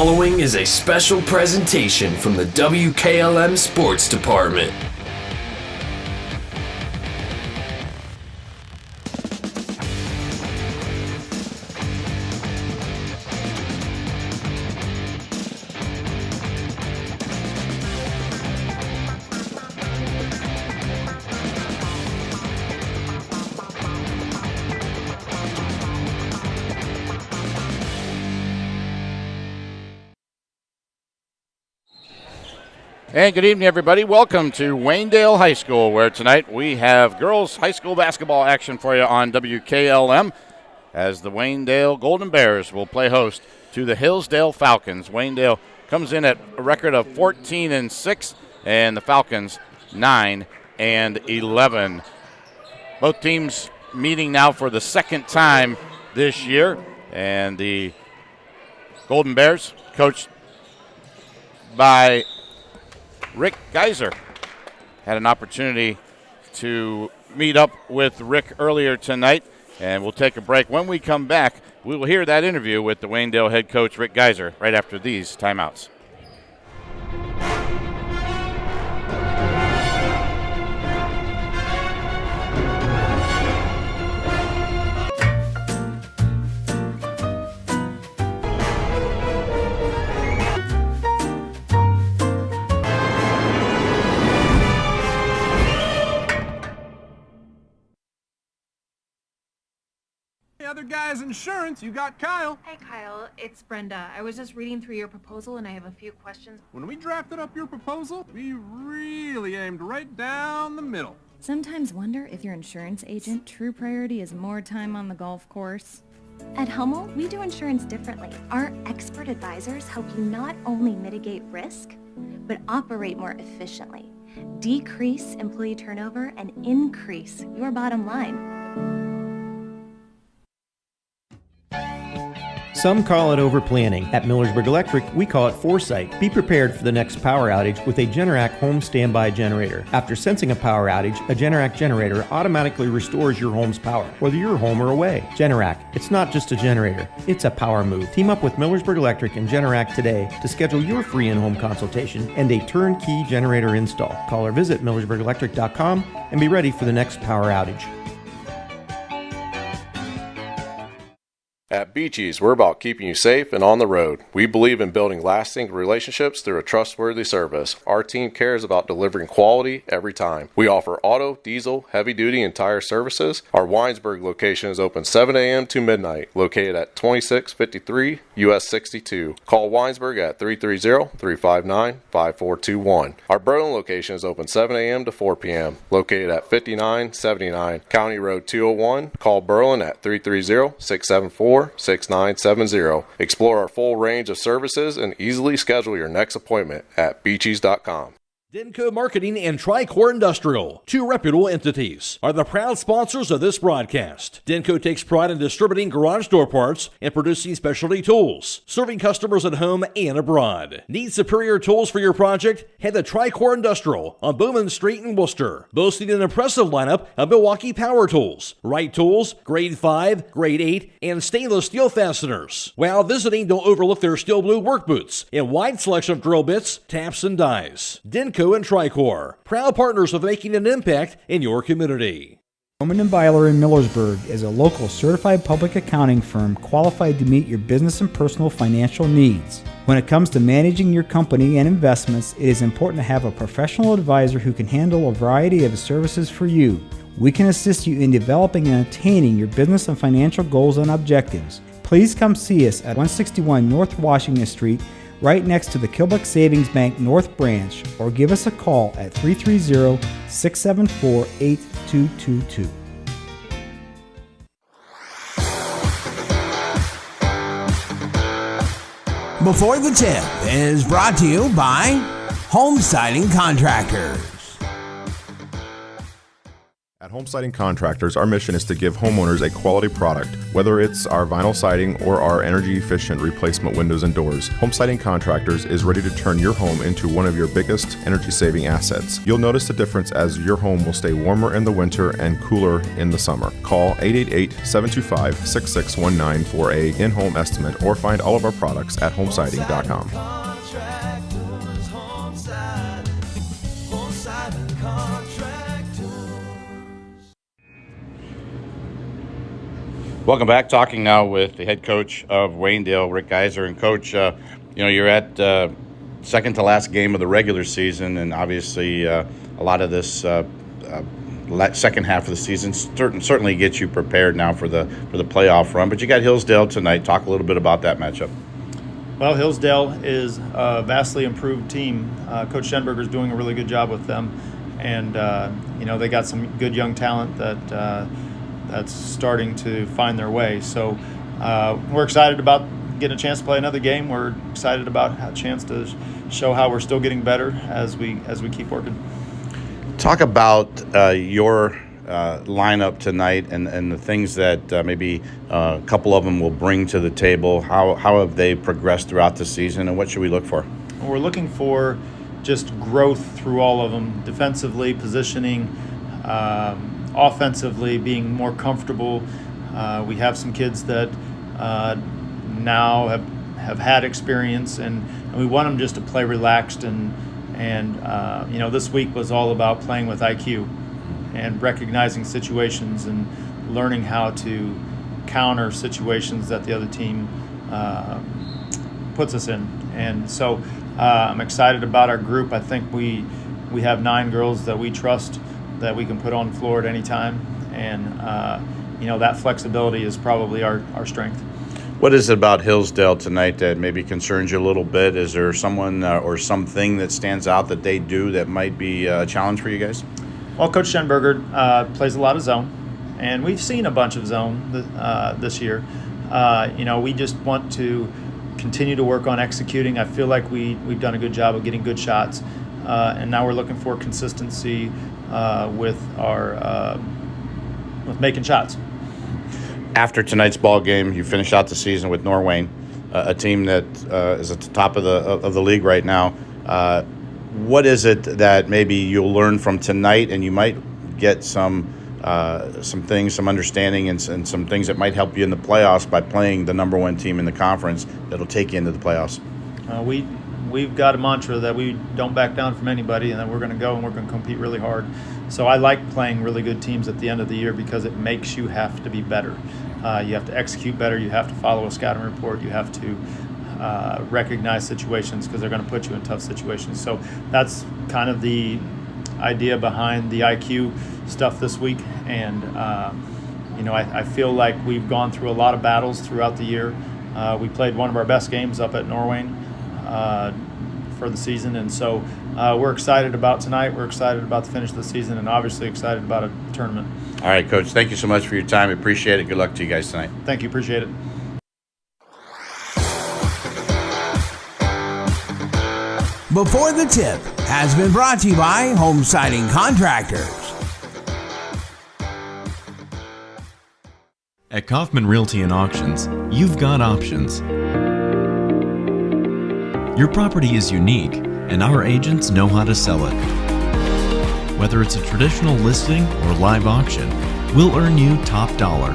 following is a special presentation from the WKLM Sports Department. And good evening, everybody. Welcome to Waynedale High School, where tonight we have girls high school basketball action for you on WKLM, as the Waynedale Golden Bears will play host to the Hillsdale Falcons. Waynedale comes in at a record of 14-6, and the Falcons 9-11. Both teams meeting now for the second time this year, and the Golden Bears, coached by Rick Geiser, had an opportunity to meet up with Rick earlier tonight, and we'll take a break. When we come back, we will hear that interview with the Waynedale head coach, Rick Geiser, right after these timeouts. Other guy's insurance, you got Kyle. Hey Kyle, it's Brenda. I was just reading through your proposal and I have a few questions. When we drafted up your proposal, we really aimed right down the middle. Sometimes wonder if your insurance agent true priority is more time on the golf course. At Hummel, we do insurance differently. Our expert advisors help you not only mitigate risk, but operate more efficiently, decrease employee turnover, and increase your bottom line. Some call it overplanning. At Millersburg Electric, we call it foresight. Be prepared for the next power outage with a Generac home standby generator. After sensing a power outage, a Generac generator automatically restores your home's power, whether you're home or away. Generac, it's not just a generator, it's a power move. Team up with Millersburg Electric and Generac today to schedule your free in-home consultation and a turnkey generator install. Call or visit millersburgelectric.com and be ready for the next power outage. At Beaches, we're about keeping you safe and on the road. We believe in building lasting relationships through a trustworthy service. Our team cares about delivering quality every time. We offer auto, diesel, heavy-duty, and tire services. Our Winesburg location is open 7 a.m. to midnight, located at 2653 US 62. Call Winesburg at 330-359-5421. Our Berlin location is open 7 a.m. to 4 p.m., located at 5979 County Road 201. Call Berlin at 330-674-6970. Explore our full range of services and easily schedule your next appointment at beaches.com. Denco Marketing and Tricor Industrial, two reputable entities, are the proud sponsors of this broadcast. Denco takes pride in distributing garage door parts and producing specialty tools, serving customers at home and abroad. Need superior tools for your project? Head to Tricor Industrial on Bowman Street in Worcester, boasting an impressive lineup of Milwaukee power tools, Wright tools, grade 5, grade 8, and stainless steel fasteners. While visiting, don't overlook their steel blue work boots and wide selection of drill bits, taps, and dies. Denco and Tricor, proud partners of making an impact in your community. Bowman & Byler in Millersburg is a local certified public accounting firm qualified to meet your business and personal financial needs. When it comes to managing your company and investments, it is important to have a professional advisor who can handle a variety of services for you. We can assist you in developing and attaining your business and financial goals and objectives. Please come see us at 161 North Washington Street, right next to the Kilbuck Savings Bank North Branch, or give us a call at 330-674-8222. Before the Tip is brought to you by Home Siding Contractors. At Home Siding Contractors, our mission is to give homeowners a quality product, whether it's our vinyl siding or our energy-efficient replacement windows and doors. Home Siding Contractors is ready to turn your home into one of your biggest energy-saving assets. You'll notice the difference as your home will stay warmer in the winter and cooler in the summer. Call 888-725-6619 for a in-home estimate or find all of our products at homesiding.com. Welcome back. Talking now with the head coach of Waynedale, Rick Geiser. And Coach, you're at second to last game of the regular season, and obviously a lot of this second half of the season certainly gets you prepared now for the playoff run. But you got Hillsdale tonight. Talk a little bit about that matchup. Well, Hillsdale is a vastly improved team. Coach Schenberger's doing a really good job with them, and they got some good young talent that's starting to find their way. So we're excited about getting a chance to play another game. We're excited about a chance to show how we're still getting better as we keep working. Talk about your lineup tonight and the things that maybe a couple of them will bring to the table. How have they progressed throughout the season, and what should we look for? Well, we're looking for just growth through all of them, defensively, positioning, offensively, being more comfortable. We have some kids that now have had experience, and we want them just to play relaxed. And this week was all about playing with IQ and recognizing situations and learning how to counter situations that the other team puts us in. And so I'm excited about our group. I think we have 9 girls that we trust that we can put on the floor at any time, and that flexibility is probably our strength. What is it about Hillsdale tonight that maybe concerns you a little bit? Is there someone or something that stands out that they do that might be a challenge for you guys? Well, Coach Schenberger plays a lot of zone, and we've seen a bunch of zone this year. We just want to continue to work on executing. I feel like we've done a good job of getting good shots, and now we're looking for consistency with making shots. After tonight's ball game, you finish out the season with Norwayne, a team that is at the top of the league right now. What is it that maybe you'll learn from tonight, and you might get some things, some understanding, and some things that might help you in the playoffs by playing the number 1 team in the conference that'll take you into the playoffs? We've got a mantra that we don't back down from anybody, and that we're going to go and we're going to compete really hard. So I like playing really good teams at the end of the year because it makes you have to be better. You have to execute better. You have to follow a scouting report. You have to recognize situations because they're going to put you in tough situations. So that's kind of the idea behind the IQ stuff this week. And, I feel like we've gone through a lot of battles throughout the year. We played one of our best games up at Norwayne for the season. And so we're excited about tonight. We're excited about the finish of the season, and obviously excited about a tournament. All right, Coach, thank you so much for your time. Appreciate it. Good luck to you guys tonight. Thank you. Appreciate it. Before the Tip has been brought to you by Home Siding Contractors. At Kaufman Realty and Auctions, you've got options. Your property is unique, and our agents know how to sell it. Whether it's a traditional listing or live auction, we'll earn you top dollar.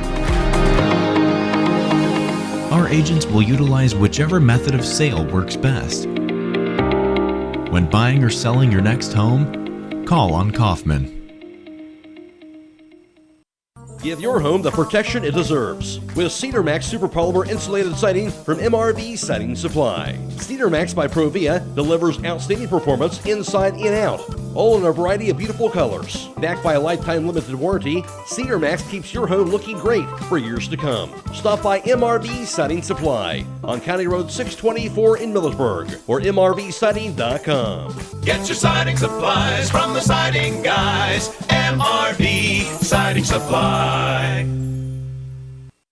Our agents will utilize whichever method of sale works best. When buying or selling your next home, call on Kaufman. Give your home the protection it deserves with Cedar Max Super Polymer Insulated Siding from MRV Siding Supply. Cedar Max by Provia delivers outstanding performance inside and out, all in a variety of beautiful colors. Backed by a lifetime limited warranty, Cedar Max keeps your home looking great for years to come. Stop by MRV Siding Supply on County Road 624 in Millersburg or MRVsiding.com. Get your siding supplies from the siding guys. MRV Siding Supply.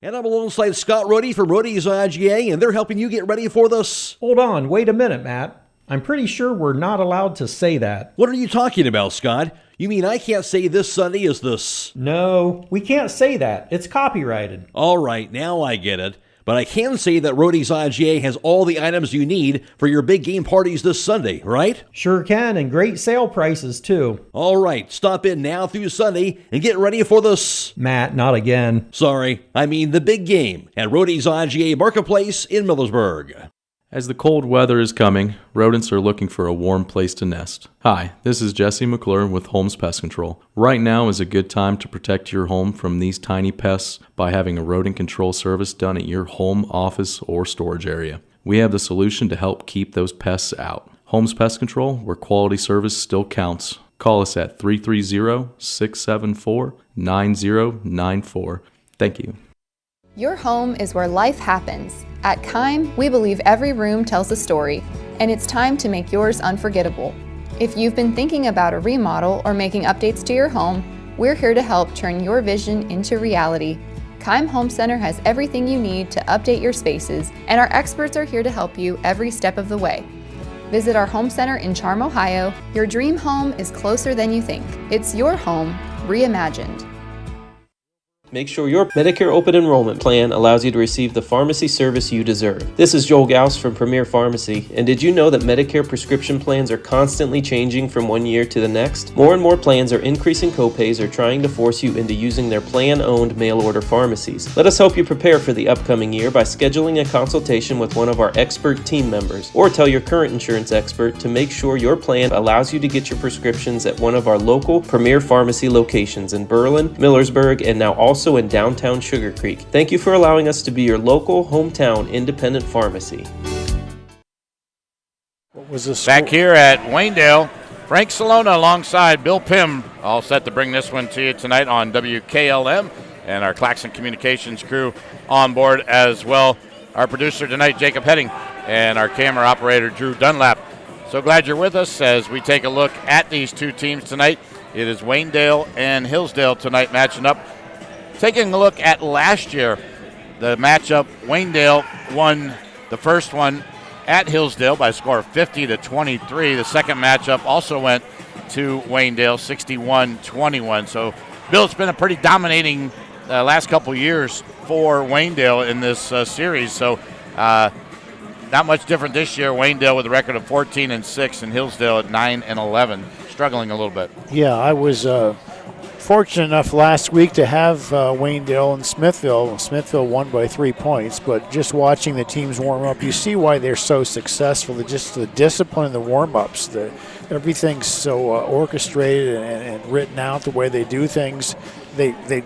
And I'm alongside Scott Rohde from Rohde's IGA, and they're helping you get ready for this. Hold on, wait a minute, Matt. I'm pretty sure we're not allowed to say that. What are you talking about, Scott? You mean I can't say this Sunday is the No, we can't say that. It's copyrighted. All right, now I get it. But I can say that Rody's IGA has all the items you need for your big game parties this Sunday, right? Sure can, and great sale prices, too. All right, stop in now through Sunday and get ready for the Matt, not again. Sorry, I mean the big game at Rody's IGA Marketplace in Millersburg. As the cold weather is coming, rodents are looking for a warm place to nest. Hi, this is Jesse McClure with Holmes Pest Control. Right now is a good time to protect your home from these tiny pests by having a rodent control service done at your home, office, or storage area. We have the solution to help keep those pests out. Holmes Pest Control, where quality service still counts. Call us at 330-674-9094. Thank you. Your home is where life happens. At Kime, we believe every room tells a story, and it's time to make yours unforgettable. If you've been thinking about a remodel or making updates to your home, we're here to help turn your vision into reality. Kime Home Center has everything you need to update your spaces, and our experts are here to help you every step of the way. Visit our home center in Charm, Ohio. Your dream home is closer than you think. It's your home, reimagined. Make sure your Medicare Open Enrollment Plan allows you to receive the pharmacy service you deserve. This is Joel Gauss from Premier Pharmacy, and did you know that Medicare prescription plans are constantly changing from one year to the next? More and more plans are increasing copays or trying to force you into using their plan-owned mail-order pharmacies. Let us help you prepare for the upcoming year by scheduling a consultation with one of our expert team members, or tell your current insurance expert to make sure your plan allows you to get your prescriptions at one of our local Premier Pharmacy locations in Berlin, Millersburg, and now also in downtown Sugar Creek. Thank you for allowing us to be your local, hometown, independent pharmacy. What was this? Back here at Waynedale, Frank Cilona alongside Bill Pym, all set to bring this one to you tonight on WKLM, and our Claxon Communications crew on board as well. Our producer tonight, Jacob Heading, and our camera operator, Drew Dunlap. So glad you're with us as we take a look at these two teams tonight. It is Waynedale and Hillsdale tonight matching up. Taking a look at last year, the matchup, Waynedale won the first one at Hillsdale by a score of 50-23. The second matchup also went to Waynedale, 61-21. So, Bill, it's been a pretty dominating last couple years for Waynedale in this series. So, not much different this year. Waynedale with a record of 14-6, and Hillsdale at 9-11, struggling a little bit. Yeah, I was fortunate enough last week to have Waynedale and Smithville. Smithville won by 3 points, but just watching the teams warm up, you see why they're so successful. Just the discipline in the warm-ups, everything's so orchestrated and written out the way they do things. They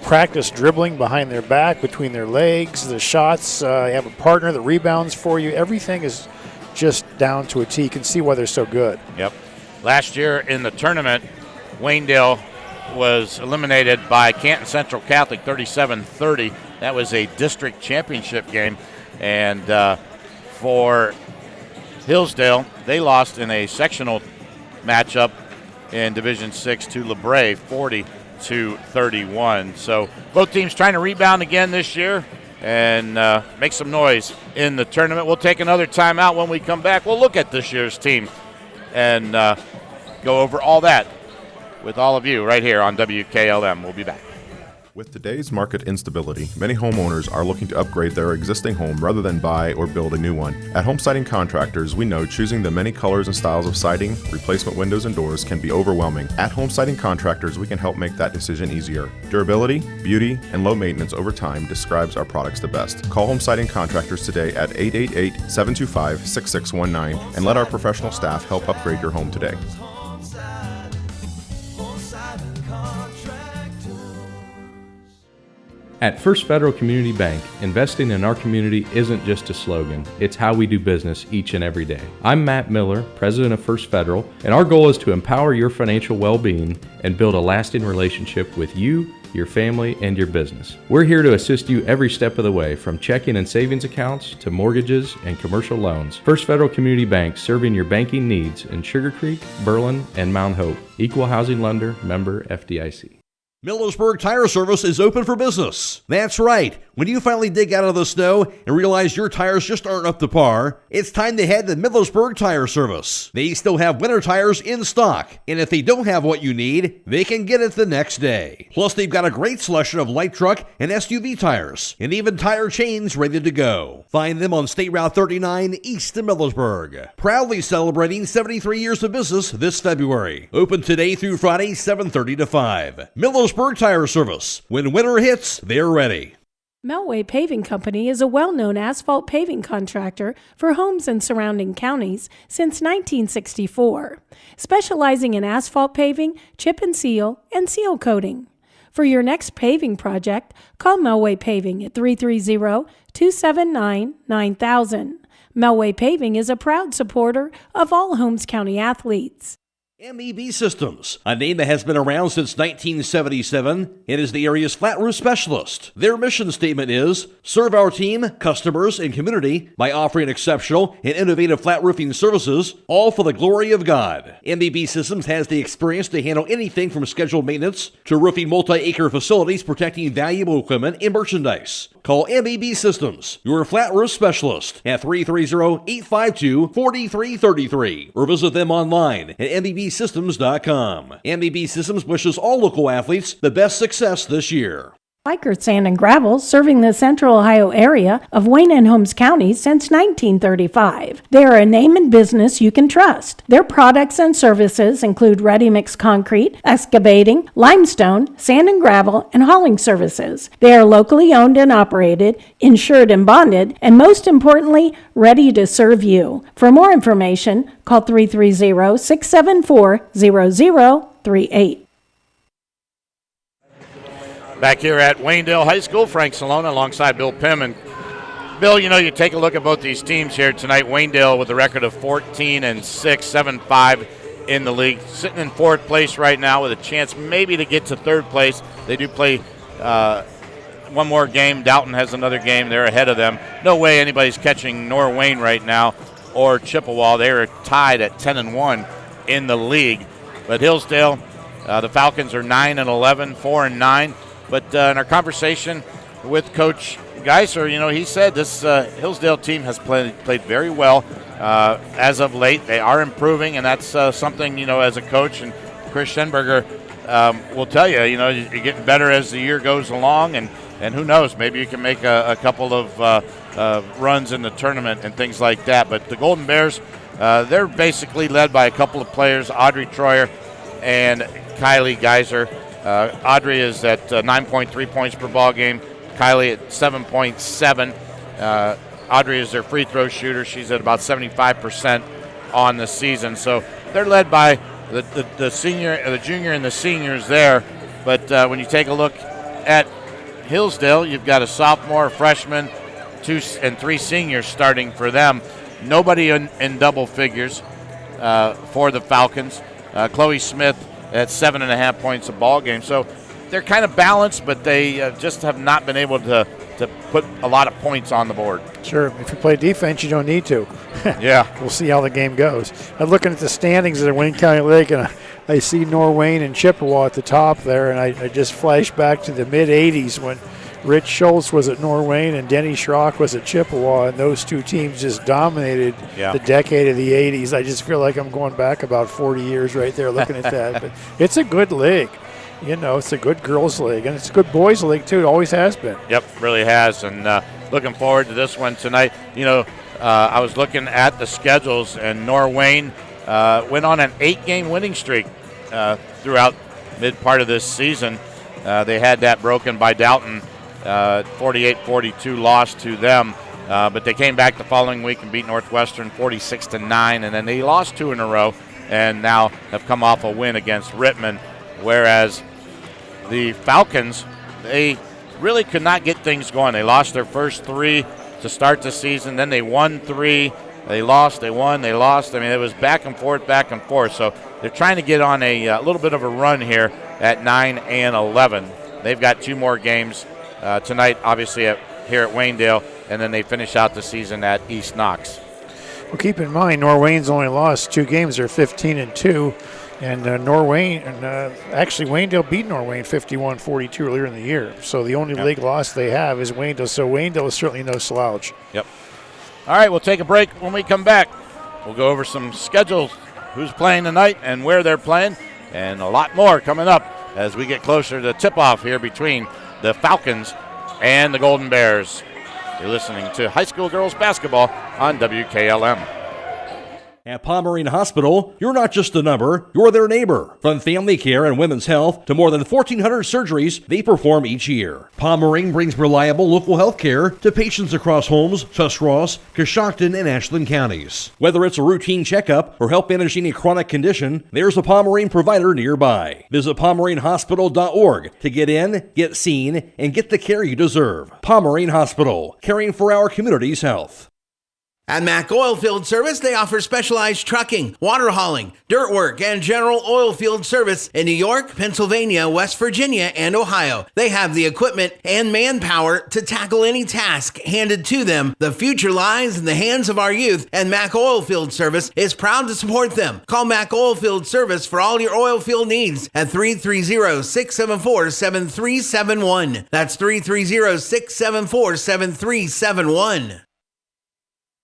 practice dribbling behind their back, between their legs, the shots. You have a partner that rebounds for you. Everything is just down to a T. You can see why they're so good. Yep. Last year in the tournament, Waynedale was eliminated by Canton Central Catholic 37-30. That was a district championship game. And for Hillsdale, they lost in a sectional matchup in Division 6 to LeBray, 40-31. So both teams trying to rebound again this year and make some noise in the tournament. We'll take another timeout. When we come back, we'll look at this year's team and go over all that with all of you right here on WKLM. We'll be back. With today's market instability, many homeowners are looking to upgrade their existing home rather than buy or build a new one. At Home Siding Contractors, we know choosing the many colors and styles of siding, replacement windows, and doors can be overwhelming. At Home Siding Contractors, we can help make that decision easier. Durability, beauty, and low maintenance over time describes our products the best. Call Home Siding Contractors today at 888-725-6619 and let our professional staff help upgrade your home today. At First Federal Community Bank, investing in our community isn't just a slogan, it's how we do business each and every day. I'm Matt Miller, president of First Federal, and our goal is to empower your financial well-being and build a lasting relationship with you, your family, and your business. We're here to assist you every step of the way, from checking and savings accounts to mortgages and commercial loans. First Federal Community Bank, serving your banking needs in Sugar Creek, Berlin, and Mount Hope. Equal housing lender, member FDIC. Millersburg Tire Service is open for business. That's right. When you finally dig out of the snow and realize your tires just aren't up to par, it's time to head to Millersburg Tire Service. They still have winter tires in stock, and if they don't have what you need, they can get it the next day. Plus, they've got a great selection of light truck and SUV tires, and even tire chains ready to go. Find them on State Route 39 east of Millersburg. Proudly celebrating 73 years of business this February. Open today through Friday, 7:30 to 5. Millersburg Tire Service. When winter hits, they're ready. Melway Paving Company is a well-known asphalt paving contractor for homes in surrounding counties since 1964, specializing in asphalt paving, chip and seal coating. For your next paving project, call Melway Paving at 330-279-9000. Melway Paving is a proud supporter of all Holmes County athletes. MEB Systems, a name that has been around since 1977. It is the area's flat roof specialist. Their mission statement is, serve our team, customers, and community by offering exceptional and innovative flat roofing services, all for the glory of God. MEB Systems has the experience to handle anything from scheduled maintenance to roofing multi-acre facilities protecting valuable equipment and merchandise. Call MEB Systems, your flat roof specialist, at 330-852-4333 or visit them online at MEBsystems.com. MEB Systems wishes all local athletes the best success this year. Biker Sand and Gravel, serving the Central Ohio area of Wayne and Holmes counties since 1935. They are a name and business you can trust. Their products and services include ready-mix concrete, excavating, limestone, sand and gravel, and hauling services. They are locally owned and operated, insured and bonded, and most importantly, ready to serve you. For more information, call 330-674-0038. Back here at Waynedale High School, Frank Cilona alongside Bill Pim. And Bill, you take a look at both these teams here tonight. Waynedale with a record of 14-6, 7-5 in the league, sitting in fourth place right now with a chance maybe to get to third place. They do play one more game. Dalton has another game. They're ahead of them. No way anybody's catching Norwayne right now or Chippewa. They are tied at 10-1 in the league. But Hillsdale, the Falcons are 9-11, 4-9. But in our conversation with Coach Geiser, he said this Hillsdale team has played very well as of late. They are improving, and that's something, as a coach, and Chris Schenberger will tell you, you're getting better as the year goes along, and who knows, maybe you can make a couple of runs in the tournament and things like that. But the Golden Bears, they're basically led by a couple of players, Audrey Troyer and Kylie Geiser. Audrey is at 9.3 points per ball game. Kylie at 7.7. Audrey is their free throw shooter. She's at about 75% on the season. So they're led by the senior, the junior, and the seniors there. But when you take a look at Hillsdale, you've got a sophomore, a freshman, 2 and 3 seniors starting for them. Nobody in double figures for the Falcons. Chloe Smith at 7.5 points a ball game. So they're kind of balanced, but they just have not been able to put a lot of points on the board. Sure. If you play defense, you don't need to. Yeah. We'll see how the game goes. I'm looking at the standings of the Wayne County League, and I see Norwayne and Chippewa at the top there, and I just flash back to the mid-'80s when Rich Schultz was at Norwayne and Denny Schrock was at Chippewa, and those two teams just dominated the decade of the 80s. I just feel like I'm going back about 40 years right there looking at that. But it's a good league. It's a good girls' league, and it's a good boys' league, too. It always has been. Yep, really has, and looking forward to this one tonight. I was looking at the schedules, and Norwayne went on an 8-game winning streak throughout mid part of this season. They had that broken by Dalton. 48-42 loss to them, but they came back the following week and beat Northwestern 46-9, and then they lost 2 in a row and now have come off a win against Rittman, whereas the Falcons, they really could not get things going. They lost their first 3 to start the season, then they won 3, they lost, they won, they lost. I mean, it was back and forth, so they're trying to get on a little bit of a run here at 9-11. They've got 2 more games tonight, obviously, here at Waynedale, and then they finish out the season at East Knox. Well, keep in mind, Norwayne's only lost 2 games. They're 15-2. And actually Waynedale beat Norwayne 51-42 earlier in the year. So the only league loss they have is Waynedale. So Waynedale is certainly no slouch. Yep. All right, we'll take a break. When we come back, we'll go over some schedules, who's playing tonight and where they're playing, and a lot more coming up as we get closer to tip-off here between the Falcons and the Golden Bears. You're listening to high school girls basketball on WKLM. At Pomerene Hospital, you're not just a number, you're their neighbor. From family care and women's health to more than 1,400 surgeries they perform each year. Pomerene brings reliable local health care to patients across Holmes, Tuscarawas, Coshocton, and Ashland counties. Whether it's a routine checkup or help manage any chronic condition, there's a Pomerene provider nearby. Visit PomereneHospital.org to get in, get seen, and get the care you deserve. Pomerene Hospital, caring for our community's health. At Mack Oilfield Service, they offer specialized trucking, water hauling, dirt work, and general oil field service in New York, Pennsylvania, West Virginia, and Ohio. They have the equipment and manpower to tackle any task handed to them. The future lies in the hands of our youth, and Mack Oilfield Service is proud to support them. Call Mack Oilfield Service for all your oil field needs at 330-674-7371. That's 330-674-7371.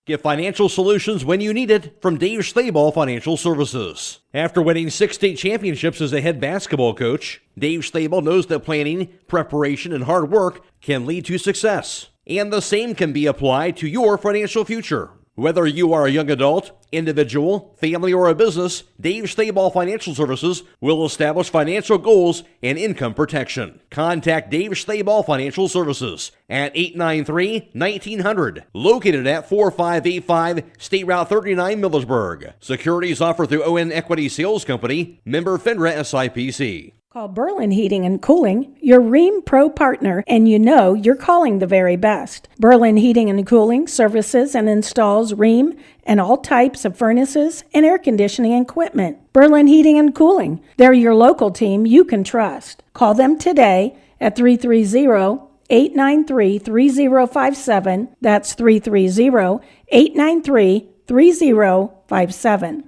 Get financial solutions when you need it from Dave Stayball Financial Services. After winning 6 state championships as a head basketball coach, Dave Stayball knows that planning, preparation, and hard work can lead to success. And the same can be applied to your financial future. Whether you are a young adult, individual, family, or a business, Dave Stayball Financial Services will establish financial goals and income protection. Contact Dave Stayball Financial Services at 893-1900, located at 4585 State Route 39, Millersburg. Securities offered through ON Equity Sales Company, member FINRA SIPC. Call Berlin Heating and Cooling, your Rheem Pro partner, and you know you're calling the very best. Berlin Heating and Cooling services and installs Rheem and all types of furnaces and air conditioning equipment. Berlin Heating and Cooling, they're your local team you can trust. Call them today at 330-893-3057. That's 330-893-3057.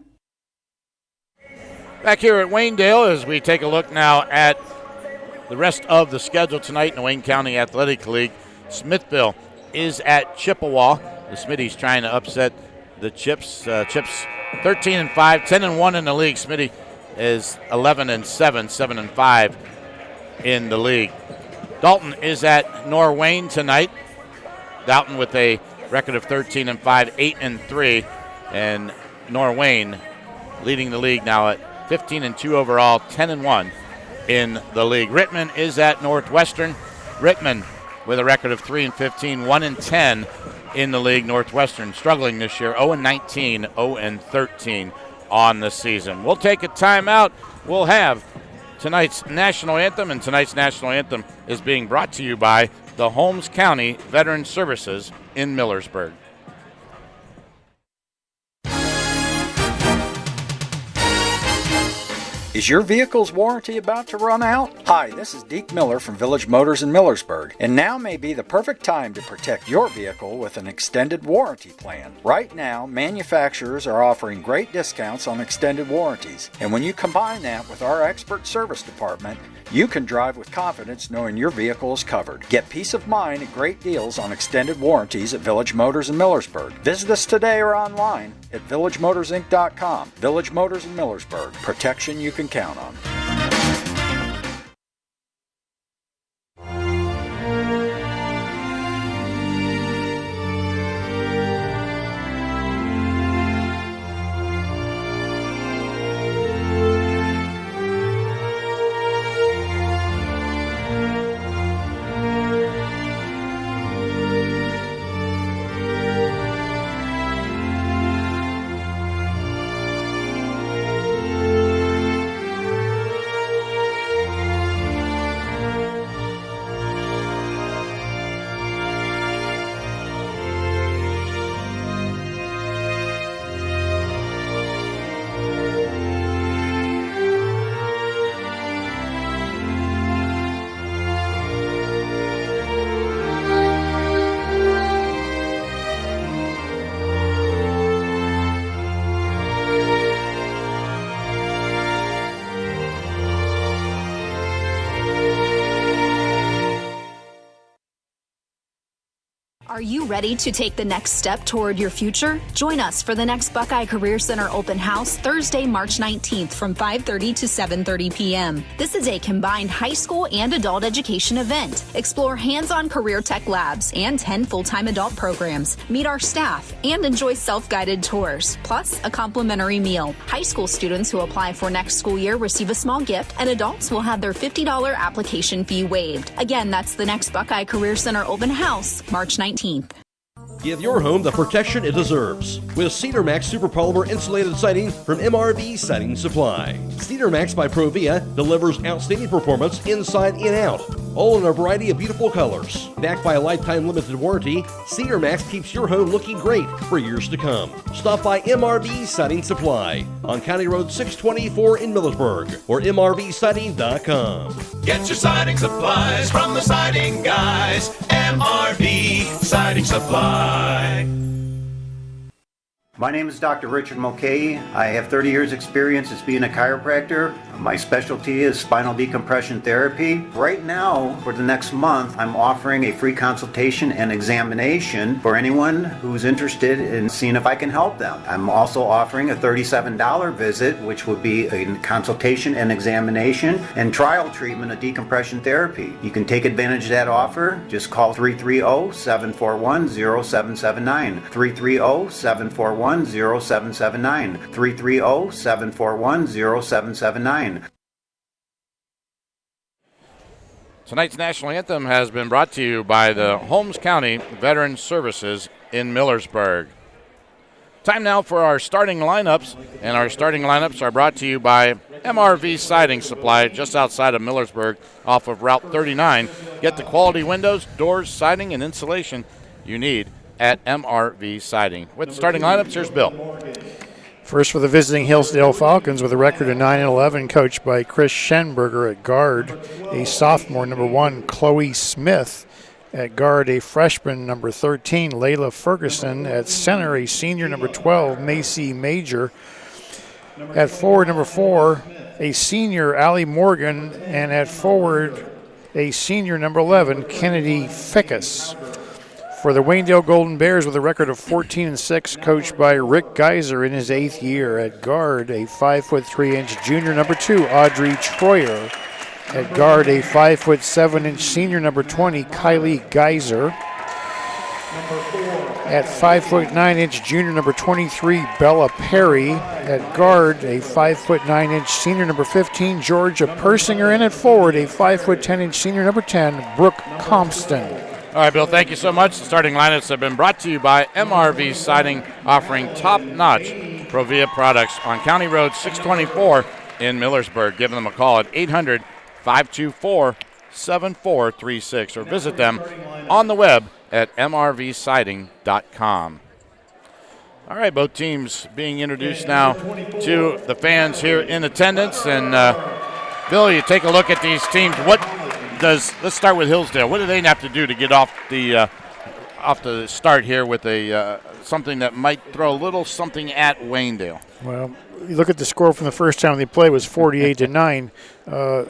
Back here at Waynedale as we take a look now at the rest of the schedule tonight in the Wayne County Athletic League. Smithville is at Chippewa. The Smitty's trying to upset the Chips. Chips 13-5, 10-1 in the league. Smitty is 11-7, 7-5 in the league. Dalton is at Norwayne tonight. Dalton with a record of 13-5, 8-3, and Norwayne leading the league now at 15-2 overall, 10-1 in the league. Rittman is at Northwestern. Rittman with a record of 3-15, 1-10 in the league. Northwestern struggling this year, 0-19, 0-13 on the season. We'll take a timeout. We'll have tonight's national anthem, and tonight's national anthem is being brought to you by the Holmes County Veteran Services in Millersburg. Is your vehicle's warranty about to run out? Hi, this is Deke Miller from Village Motors in Millersburg, and now may be the perfect time to protect your vehicle with an extended warranty plan. Right now, manufacturers are offering great discounts on extended warranties, and when you combine that with our expert service department, you can drive with confidence knowing your vehicle is covered. Get peace of mind at great deals on extended warranties at Village Motors in Millersburg. Visit us today or online at villagemotorsinc.com. Village Motors in Millersburg. Protection you can count on. Are you ready to take the next step toward your future? Join us for the next Buckeye Career Center Open House Thursday, March 19th from 5:30 to 7:30 p.m. This is a combined high school and adult education event. Explore hands-on career tech labs and 10 full-time adult programs. Meet our staff and enjoy self-guided tours, plus a complimentary meal. High school students who apply for next school year receive a small gift, and adults will have their $50 application fee waived. Again, that's the next Buckeye Career Center Open House, March 19th. Give your home the protection it deserves with Cedar Max Super Polymer Insulated Siding from MRV Siding Supply. Cedar Max by Provia delivers outstanding performance inside and out, all in a variety of beautiful colors. Backed by a lifetime limited warranty, Cedar Max keeps your home looking great for years to come. Stop by MRV Siding Supply on County Road 624 in Millersburg or mrvsiding.com. Get your siding supplies from the siding guys. MRV Siding Supply. My name is Dr. Richard Mulcahy. I have 30 years experience as being a chiropractor. My specialty is spinal decompression therapy. Right now, for the next month, I'm offering a free consultation and examination for anyone who's interested in seeing if I can help them. I'm also offering a $37 visit, which would be a consultation and examination and trial treatment of decompression therapy. You can take advantage of that offer. Just call 330-741-0779. 330-741-0779. 330-741-0779. Tonight's national anthem has been brought to you by the Holmes County Veteran Services in Millersburg. Time now for our starting lineups, and our starting lineups are brought to you by MRV Siding Supply just outside of Millersburg off of Route 39. Get the quality windows, doors, siding, and insulation you need at MRV Siding. With the starting lineups, here's Bill. First for the visiting Hillsdale Falcons with a record of 9-11, coached by Chris Schenberger at guard, a sophomore, number 1, Chloe Smith at guard, a freshman, number 13, Layla Ferguson at center, a senior, number 12, Macy Major at forward, number 4, a senior, Allie Morgan, and at forward, a senior, number 11, Kennedy Fickus. For the Waynedale Golden Bears with a record of 14-6, coached by Rick Geiser in his 8th year. At guard, a 5'3" junior, number 2, Audrey Troyer. At guard, a 5'7" senior, number 20, Kylie Geiser. At 5'9" junior, number 23, Bella Perry. At guard, a 5'9" senior, number 15, Georgia Persinger. And at forward, a 5'10" senior, number 10, Brooke Compston. All right, Bill, thank you so much. The starting lineups have been brought to you by MRV Siding, offering top-notch Provia products on County Road 624 in Millersburg. Give them a call at 800-524-7436 or visit them on the web at mrvsiding.com. All right, both teams being introduced now to the fans here in attendance. And, Bill, you take a look at these teams. Let's start with Hillsdale. What do they have to do to get off the start here with a something that might throw a little something at Waynedale? Well, you look at the score from the first time they played was 48-9.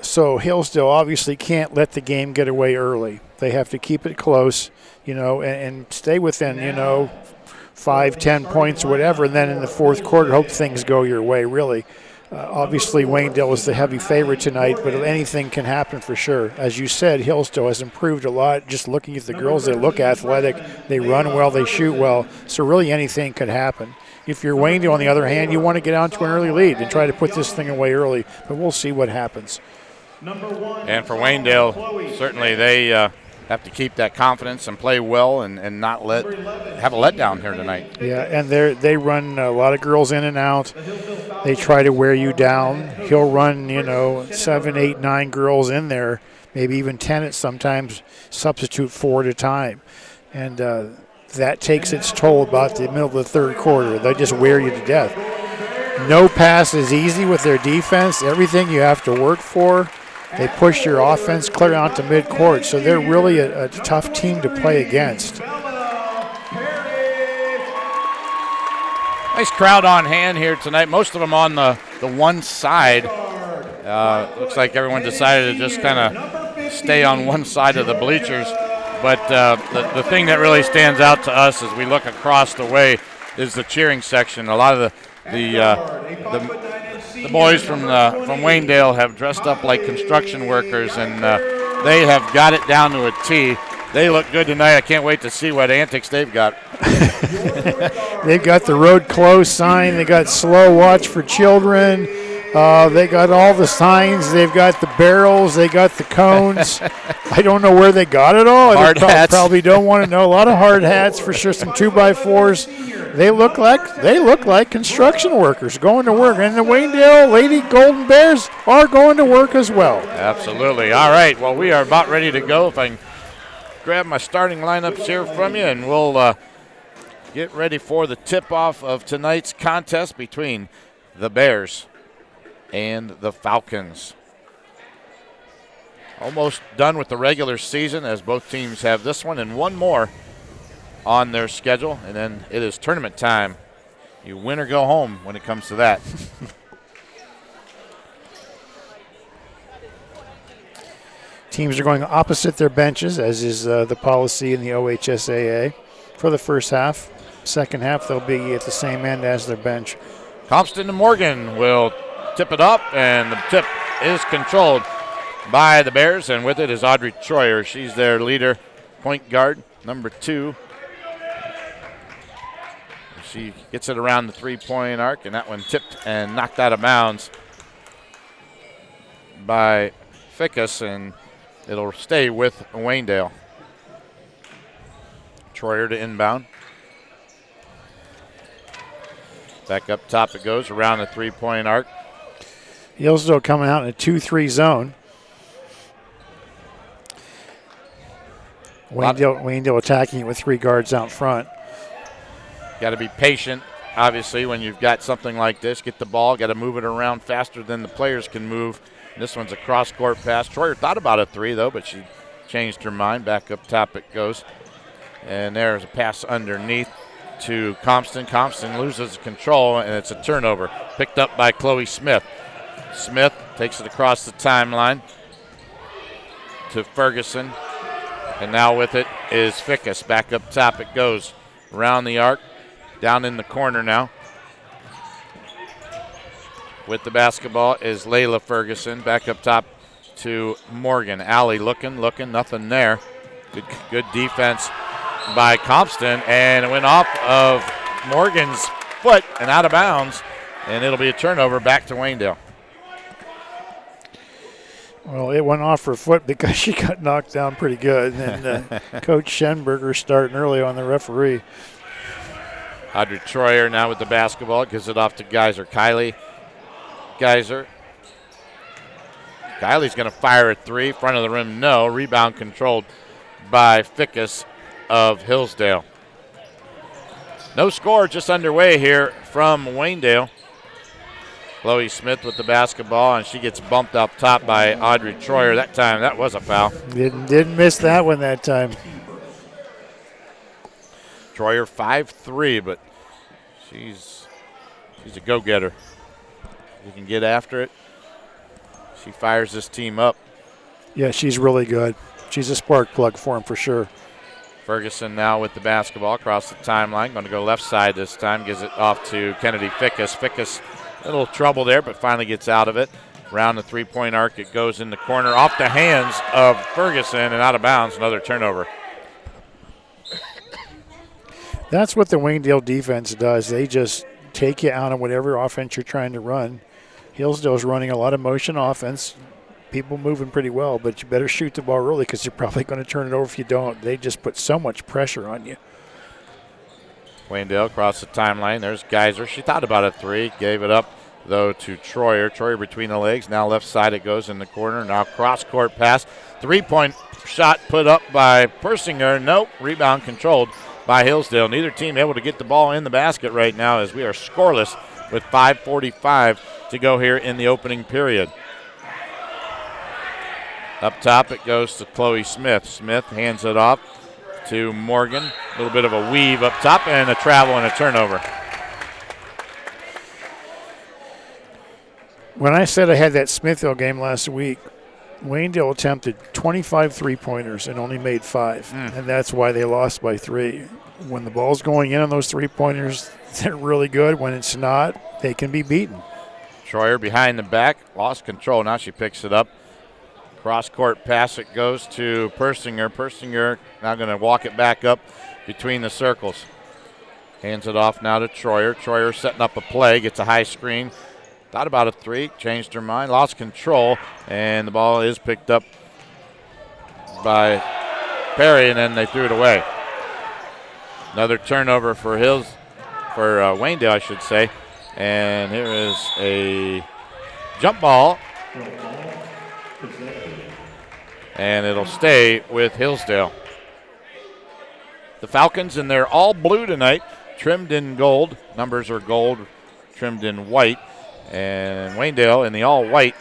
So Hillsdale obviously can't let the game get away early. They have to keep it close, and stay within, 5-10 points or whatever, and then in the fourth quarter hope things go your way, really. Obviously, Waynedale is the heavy favorite tonight, but anything can happen for sure. As you said, Hillsdale has improved a lot. Just looking at the girls, they look athletic, they run well, they shoot well. So really anything could happen. If you're Waynedale, on the other hand, you want to get out to an early lead and try to put this thing away early. But we'll see what happens. And for Waynedale, certainly they have to keep that confidence and play well and not have a letdown here tonight. Yeah, and they run a lot of girls in and out. They try to wear you down. He'll run, 7, 8, 9 girls in there, maybe even 10 at sometimes, substitute 4 at a time. And that takes its toll about the middle of the third quarter. They just wear you to death. No pass is easy with their defense. Everything you have to work for. They push your offense clear out to midcourt, so they're really a tough team to play against. Nice crowd on hand here tonight. Most of them on the one side. Looks like everyone decided to just kind of stay on one side of the bleachers. But the thing that really stands out to us as we look across the way is the cheering section. A lot of the boys from Waynedale have dressed up like construction workers, and they have got it down to a T. They look good tonight. I can't wait to see what antics they've got. They've got the road closed sign. They got slow watch for children. They got all the signs. They've got the barrels. They got the cones. I don't know where they got it all. Hard hats. Probably don't want to know. A lot of hard hats for sure. Some 2x4s. They look like construction workers going to work. And the Waynedale Lady Golden Bears are going to work as well. Absolutely. All right. Well, we are about ready to go. If I can grab my starting lineups here from you, and we'll get ready for the tip-off of tonight's contest between the Bears and the Falcons. Almost done with the regular season, as both teams have this one and one more on their schedule, and then it is tournament time. You win or go home when it comes to that. Teams are going opposite their benches, as is the policy in the OHSAA for the first half. Second half, they'll be at the same end as their bench. Compton and Morgan will tip it up, and the tip is controlled by the Bears, and with it is Audrey Troyer. She's their leader, point guard, number 2. She gets it around the three-point arc, and that one tipped and knocked out of bounds by Fickus, and it'll stay with Waynedale. Troyer to inbound. Back up top it goes, around the three-point arc. Hillsdale coming out in a 2-3 zone. Waynedale attacking it with 3 guards out front. Got to be patient, obviously, when you've got something like this. Get the ball, got to move it around faster than the players can move. This one's a cross-court pass. Troyer thought about a 3, though, but she changed her mind. Back up top it goes. And there's a pass underneath to Compton. Compton loses control, and it's a turnover. Picked up by Chloe Smith. Smith takes it across the timeline to Ferguson. And now with it is Fickus. Back up top it goes. Around the arc. Down in the corner now. With the basketball is Layla Ferguson. Back up top to Morgan. Allie looking, nothing there. Good defense by Compton, and it went off of Morgan's foot and out of bounds, and it'll be a turnover back to Waynedale. Well, it went off her foot because she got knocked down pretty good, and Coach Schenberger starting early on the referee. Audrey Troyer now with the basketball, gives it off to Geyser. Kylie Geyser. Kylie's going to fire a 3, front of the rim, no. Rebound controlled by Fickus of Hillsdale. No score, just underway here from Waynedale. Chloe Smith with the basketball, and she gets bumped up top by Audrey Troyer. That time, that was a foul. Didn't miss that one that time. Troyer 5'3", but she's a go-getter. You can get after it. She fires this team up. Yeah, she's really good. She's a spark plug for him for sure. Ferguson now with the basketball across the timeline. Going to go left side this time. Gives it off to Kennedy Fickus. Fickus, a little trouble there, but finally gets out of it. Around the three-point arc, it goes in the corner. Off the hands of Ferguson and out of bounds. Another turnover. That's what the Waynedale defense does. They just take you out on whatever offense you're trying to run. Hillsdale's running a lot of motion offense. People moving pretty well, but you better shoot the ball early because you're probably going to turn it over if you don't. They just put so much pressure on you. Waynedale across the timeline. There's Geyser. She thought about a 3. Gave it up, though, to Troyer. Troyer between the legs. Now left side it goes in the corner. Now cross-court pass. 3-point shot put up by Persinger. Nope. Rebound controlled by Hillsdale. Neither team able to get the ball in the basket right now as we are scoreless with 5:45 to go here in the opening period. Up top it goes to Chloe Smith. Smith hands it off to Morgan. A little bit of a weave up top and a travel and a turnover. When I said I had that Smithville game last week, Waynedale attempted 25 three-pointers and only made 5, and that's why they lost by 3. When the ball's going in on those three-pointers, they're really good. When it's not, they can be beaten. Troyer behind the back, lost control. Now she picks it up. Cross-court pass, it goes to Persinger. Persinger now going to walk it back up between the circles. Hands it off now to Troyer. Troyer setting up a play, gets a high screen. Thought about a 3, changed her mind, lost control, and the ball is picked up by Perry, and then they threw it away. Another turnover for Waynedale, I should say. And here is a jump ball. And it'll stay with Hillsdale. The Falcons, and they're all blue tonight, trimmed in gold. Numbers are gold, trimmed in white. And Waynedale in the all white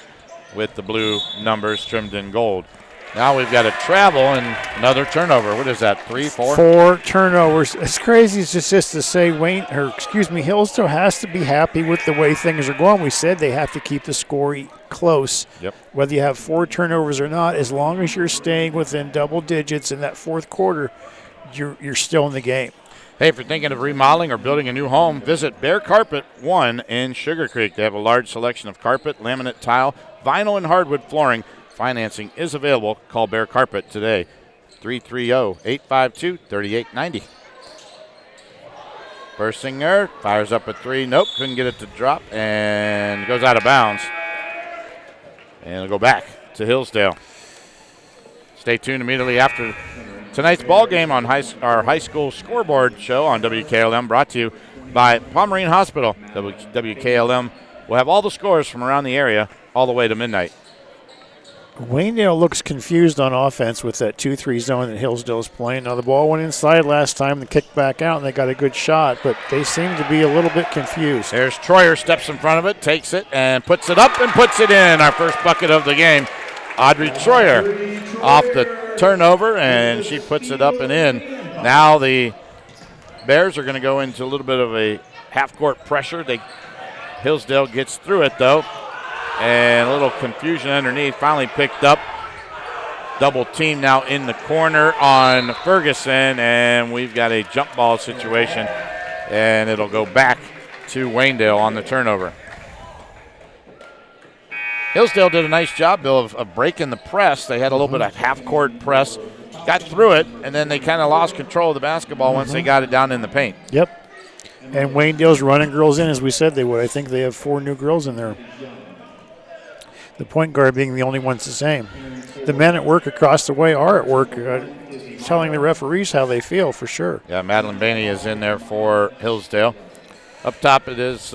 with the blue numbers trimmed in gold. Now we've got a travel and another turnover. What is that, 3, 4? 4 turnovers. It's crazy just to say Hillsdale has to be happy with the way things are going. We said they have to keep the score close. Yep. Whether you have 4 turnovers or not, as long as you're staying within double digits in that fourth quarter, you're still in the game. Hey, if you're thinking of remodeling or building a new home, visit Bear Carpet 1 in Sugar Creek. They have a large selection of carpet, laminate tile, vinyl, and hardwood flooring. Financing is available. Call Bear Carpet today, 330-852-3890. Persinger fires up a 3. Nope, couldn't get it to drop, and goes out of bounds. And it'll go back to Hillsdale. Stay tuned immediately after tonight's ball game on our high school scoreboard show on WKLM, brought to you by Pomerene Hospital. WKLM will have all the scores from around the area all the way to midnight. Waynedale looks confused on offense with that 2-3 zone that Hillsdale's playing. Now, the ball went inside last time, they kicked back out, and they got a good shot, but they seem to be a little bit confused. There's Troyer, steps in front of it, takes it, and puts it up and puts it in. Our first bucket of the game. Audrey Troyer off the turnover, and she puts it up and in. Now the Bears are going to go into a little bit of a half-court pressure. Hillsdale gets through it, though. And a little confusion underneath, finally picked up. Double team now in the corner on Ferguson, and we've got a jump ball situation, and it'll go back to Waynedale on the turnover. Hillsdale did a nice job, Bill, of breaking the press. They had a little bit of half-court press, got through it, and then they kind of lost control of the basketball once they got it down in the paint. Yep. And Waynedale's running girls in as we said they would. I think they have 4 new girls in there. The point guard being the only one's the same. The men at work across the way are at work telling the referees how they feel, for sure. Yeah, Madeline Bainey is in there for Hillsdale. Up top it is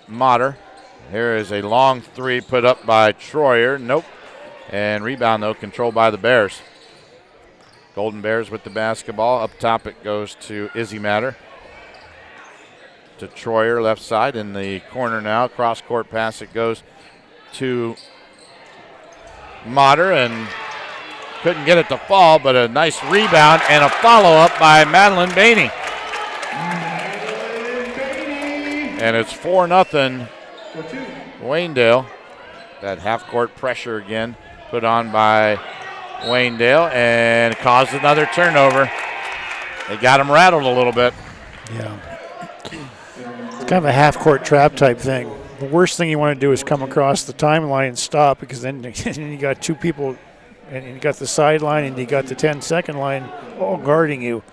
Motter. Here is a long 3 put up by Troyer. Nope. And rebound, though, controlled by the Bears. Golden Bears with the basketball. Up top it goes to Izzy Matter. To Troyer, left side in the corner now. Cross-court pass, it goes to Motter, and couldn't get it to fall, but a nice rebound and a follow-up by Madeline Bainey. And it's 4-0 Waynedale. That half-court pressure again put on by Waynedale and caused another turnover. They got him rattled a little bit. Yeah. Kind of a half-court trap type thing. The worst thing you want to do is come across the timeline and stop, because then you got 2 people, and you got the sideline and you got the 10-second line all guarding you.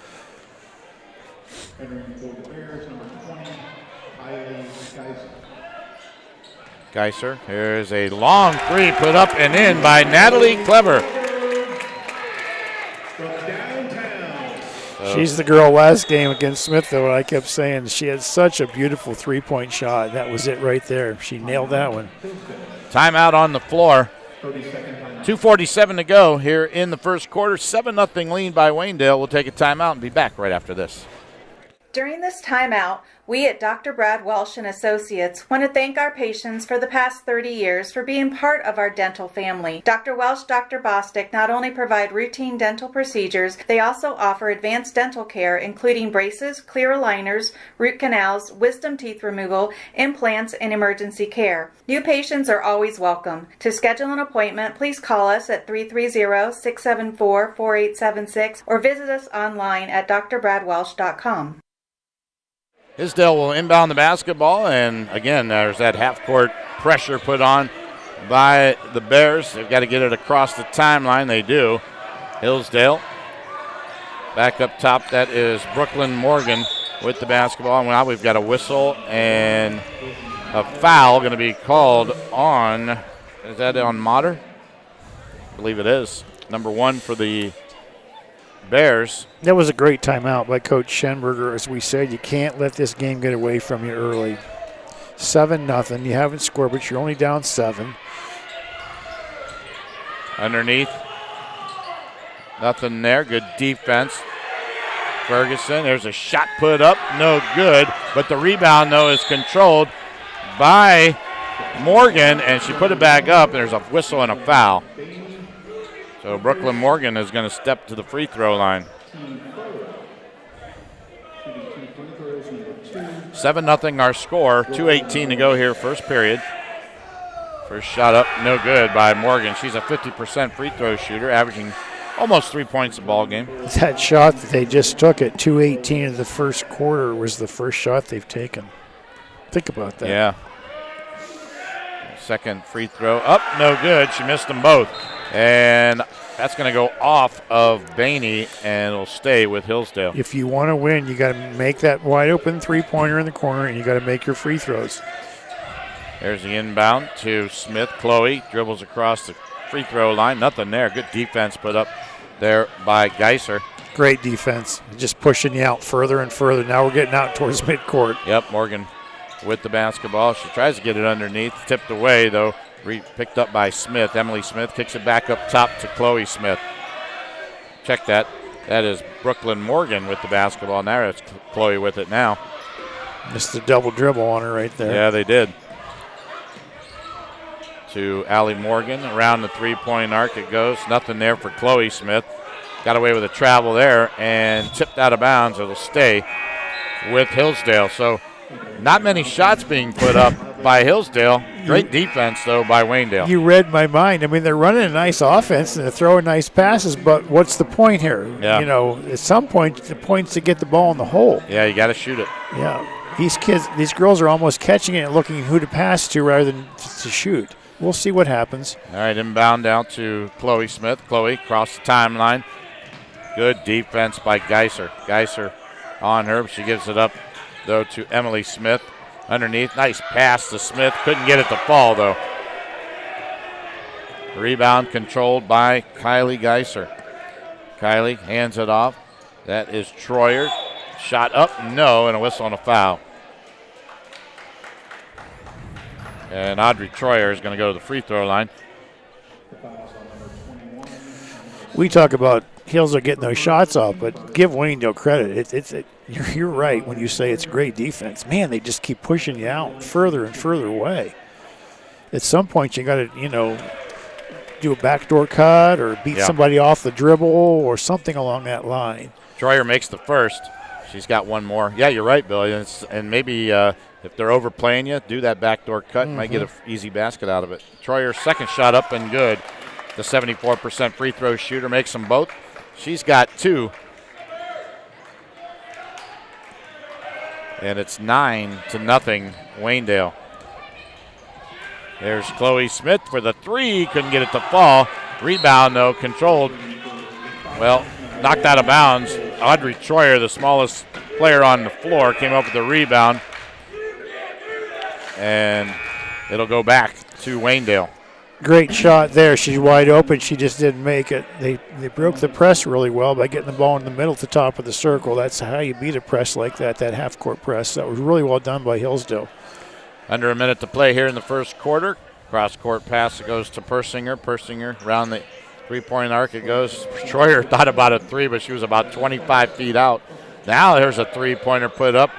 Geiser, here's a long 3 put up and in by Natalie Clever. She's the girl last game against Smithville, and I kept saying she had such a beautiful 3-point shot. That was it right there. She nailed that one. Timeout on the floor. 2:47 to go here in the first quarter. 7-0 lead by Waynedale. We'll take a timeout and be back right after this. During this timeout, we at Dr. Brad Welsh and Associates want to thank our patients for the past 30 years for being part of our dental family. Dr. Welsh, Dr. Bostic not only provide routine dental procedures, they also offer advanced dental care, including braces, clear aligners, root canals, wisdom teeth removal, implants, and emergency care. New patients are always welcome. To schedule an appointment, please call us at 330-674-4876 or visit us online at drbradwelsh.com. Hillsdale will inbound the basketball, and again, there's that half-court pressure put on by the Bears. They've got to get it across the timeline. They do. Hillsdale back up top. That is Brooklyn Morgan with the basketball. And now we've got a whistle and a foul going to be called on, is that on Motter? I believe it is. Number 1 for the Bears. That was a great timeout by Coach Schenberger. As we said, you can't let this game get away from you early. 7-0. You haven't scored, but you're only down 7. Underneath. Nothing there. Good defense. Ferguson, there's a shot put up. No good. But the rebound, though, is controlled by Morgan, and she put it back up, and there's a whistle and a foul. So Brooklyn Morgan is going to step to the free throw line. 7-0 our score. 2:18 to go here, first period. First shot up, no good by Morgan. She's a 50% free throw shooter, averaging almost 3 points a ball game. That shot that they just took at 2:18 of the first quarter was the first shot they've taken. Think about that. Yeah. Second free throw up, no good. She missed them both. And that's going to go off of Bainey, and it'll stay with Hillsdale. If you want to win, you got to make that wide open three-pointer in the corner, and you got to make your free throws. There's the inbound to Smith. Chloe dribbles across the free throw line. Nothing there. Good defense put up there by Geiser. Great defense. Just pushing you out further and further. Now we're getting out towards midcourt. Yep, Morgan with the basketball. She tries to get it underneath. Tipped away, though. Picked up by Smith. Emily Smith kicks it back up top to Chloe Smith. Check that. That is Brooklyn Morgan with the basketball. Now it's Chloe with it now. Just a double dribble on her right there. Yeah, they did. To Allie Morgan. Around the three-point arc it goes. Nothing there for Chloe Smith. Got away with a travel there and tipped out of bounds. It'll stay with Hillsdale. So not many shots being put up by Hillsdale. Great defense, though, by Waynedale. You read my mind. I mean, they're running a nice offense and they're throwing nice passes, but what's the point here? Yeah. You know, at some point, the point's to get the ball in the hole. Yeah, you got to shoot it. Yeah. These girls are almost catching it and looking who to pass to rather than to shoot. We'll see what happens. All right, inbound out to Chloe Smith. Chloe across the timeline. Good defense by Geiser. Geiser on her. She gives it up, though, to Emily Smith. Underneath, nice pass to Smith. Couldn't get it to fall, though. Rebound controlled by Kylie Geiser. Kylie hands it off. That is Troyer. Shot up, no, and a whistle and a foul. And Audrey Troyer is going to go to the free throw line. We talk about Hills are getting those shots off, but give Waynedale credit. You're right when you say it's great defense. Man, they just keep pushing you out further and further away. At some point, you got to, do a backdoor cut or beat somebody off the dribble or something along that line. Troyer makes the first. She's got one more. Yeah, you're right, Billy. And maybe if they're overplaying you, do that backdoor cut. Might get an easy basket out of it. Troyer's second shot up and good. The 74% free throw shooter makes them both. She's got 2. And it's 9-0 Waynedale. There's Chloe Smith for the 3. Couldn't get it to fall. Rebound, though, controlled. Well, knocked out of bounds. Audrey Troyer, the smallest player on the floor, came up with the rebound. And it'll go back to Waynedale. Great shot there. She's wide open. She just didn't make it. They broke the press really well by getting the ball in the middle at the top of the circle. That's how you beat a press like that half-court press. That was really well done by Hillsdale. Under a minute to play here in the first quarter. Cross-court pass, it goes to Persinger. Persinger around the three-point arc it goes. Troyer thought about a 3, but she was about 25 feet out Now there's a three-pointer put up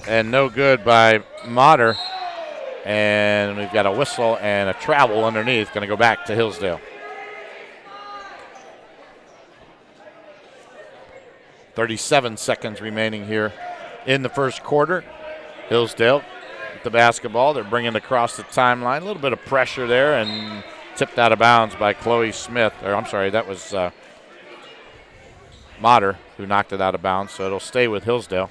and no good by Motter. And we've got a whistle and a travel underneath. Going to go back to Hillsdale. 37 seconds remaining here in the first quarter. Hillsdale with the basketball. They're bringing it across the timeline. A little bit of pressure there and tipped out of bounds by Chloe Smith. Or I'm sorry, that was Motter who knocked it out of bounds. So it'll stay with Hillsdale.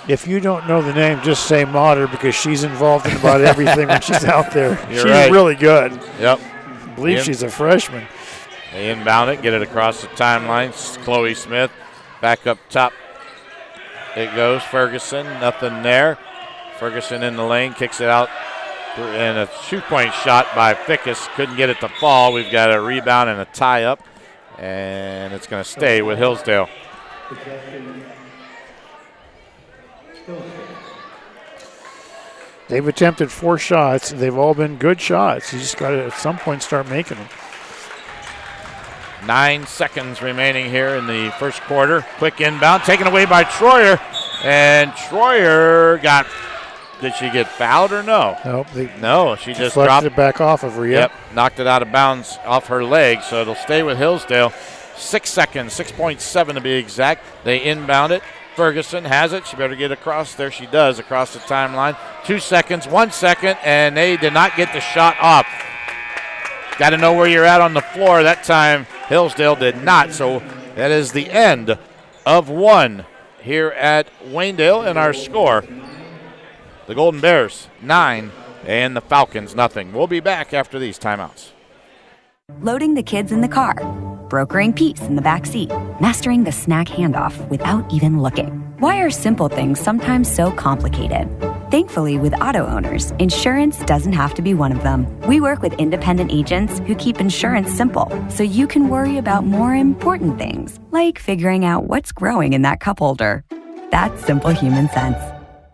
If you don't know the name, just say Motter because she's involved in about everything when she's out there. You're she's right. really good. Yep. I believe she's a freshman. They inbound it, get it across the timeline. Chloe Smith back up top. It goes. Ferguson, nothing there. Ferguson in the lane, kicks it out. And a shoot-point shot by Fickus. Couldn't get it to fall. We've got a rebound and a tie-up. And it's going to stay with Hillsdale. They've attempted 4 shots. They've all been good shots. You just got to, at some point, start making them. 9 seconds remaining here in the first quarter. Quick inbound, taken away by Troyer. And Troyer got, did she get fouled or no? Nope. No, she just dropped dropped it back off of her. Yep, knocked it out of bounds off her leg, so it'll stay with Hillsdale. 6 seconds, 6.7 to be exact. They inbound it. Ferguson has it. She better get across. There she does, across the timeline. 2 seconds, 1 second, and they did not get the shot off. Got to know where you're at on the floor. That time, Hillsdale did not. So that is the end of one here at Waynedale. And our score, the Golden Bears 9 and the Falcons nothing. We'll be back after these timeouts. Loading the kids in the car, brokering peace in the back seat, mastering the snack handoff without even looking. Why are simple things sometimes so complicated? Thankfully, with auto owners, insurance doesn't have to be one of them. We work with independent agents who keep insurance simple, so you can worry about more important things, like figuring out what's growing in that cup holder. That's simple human sense.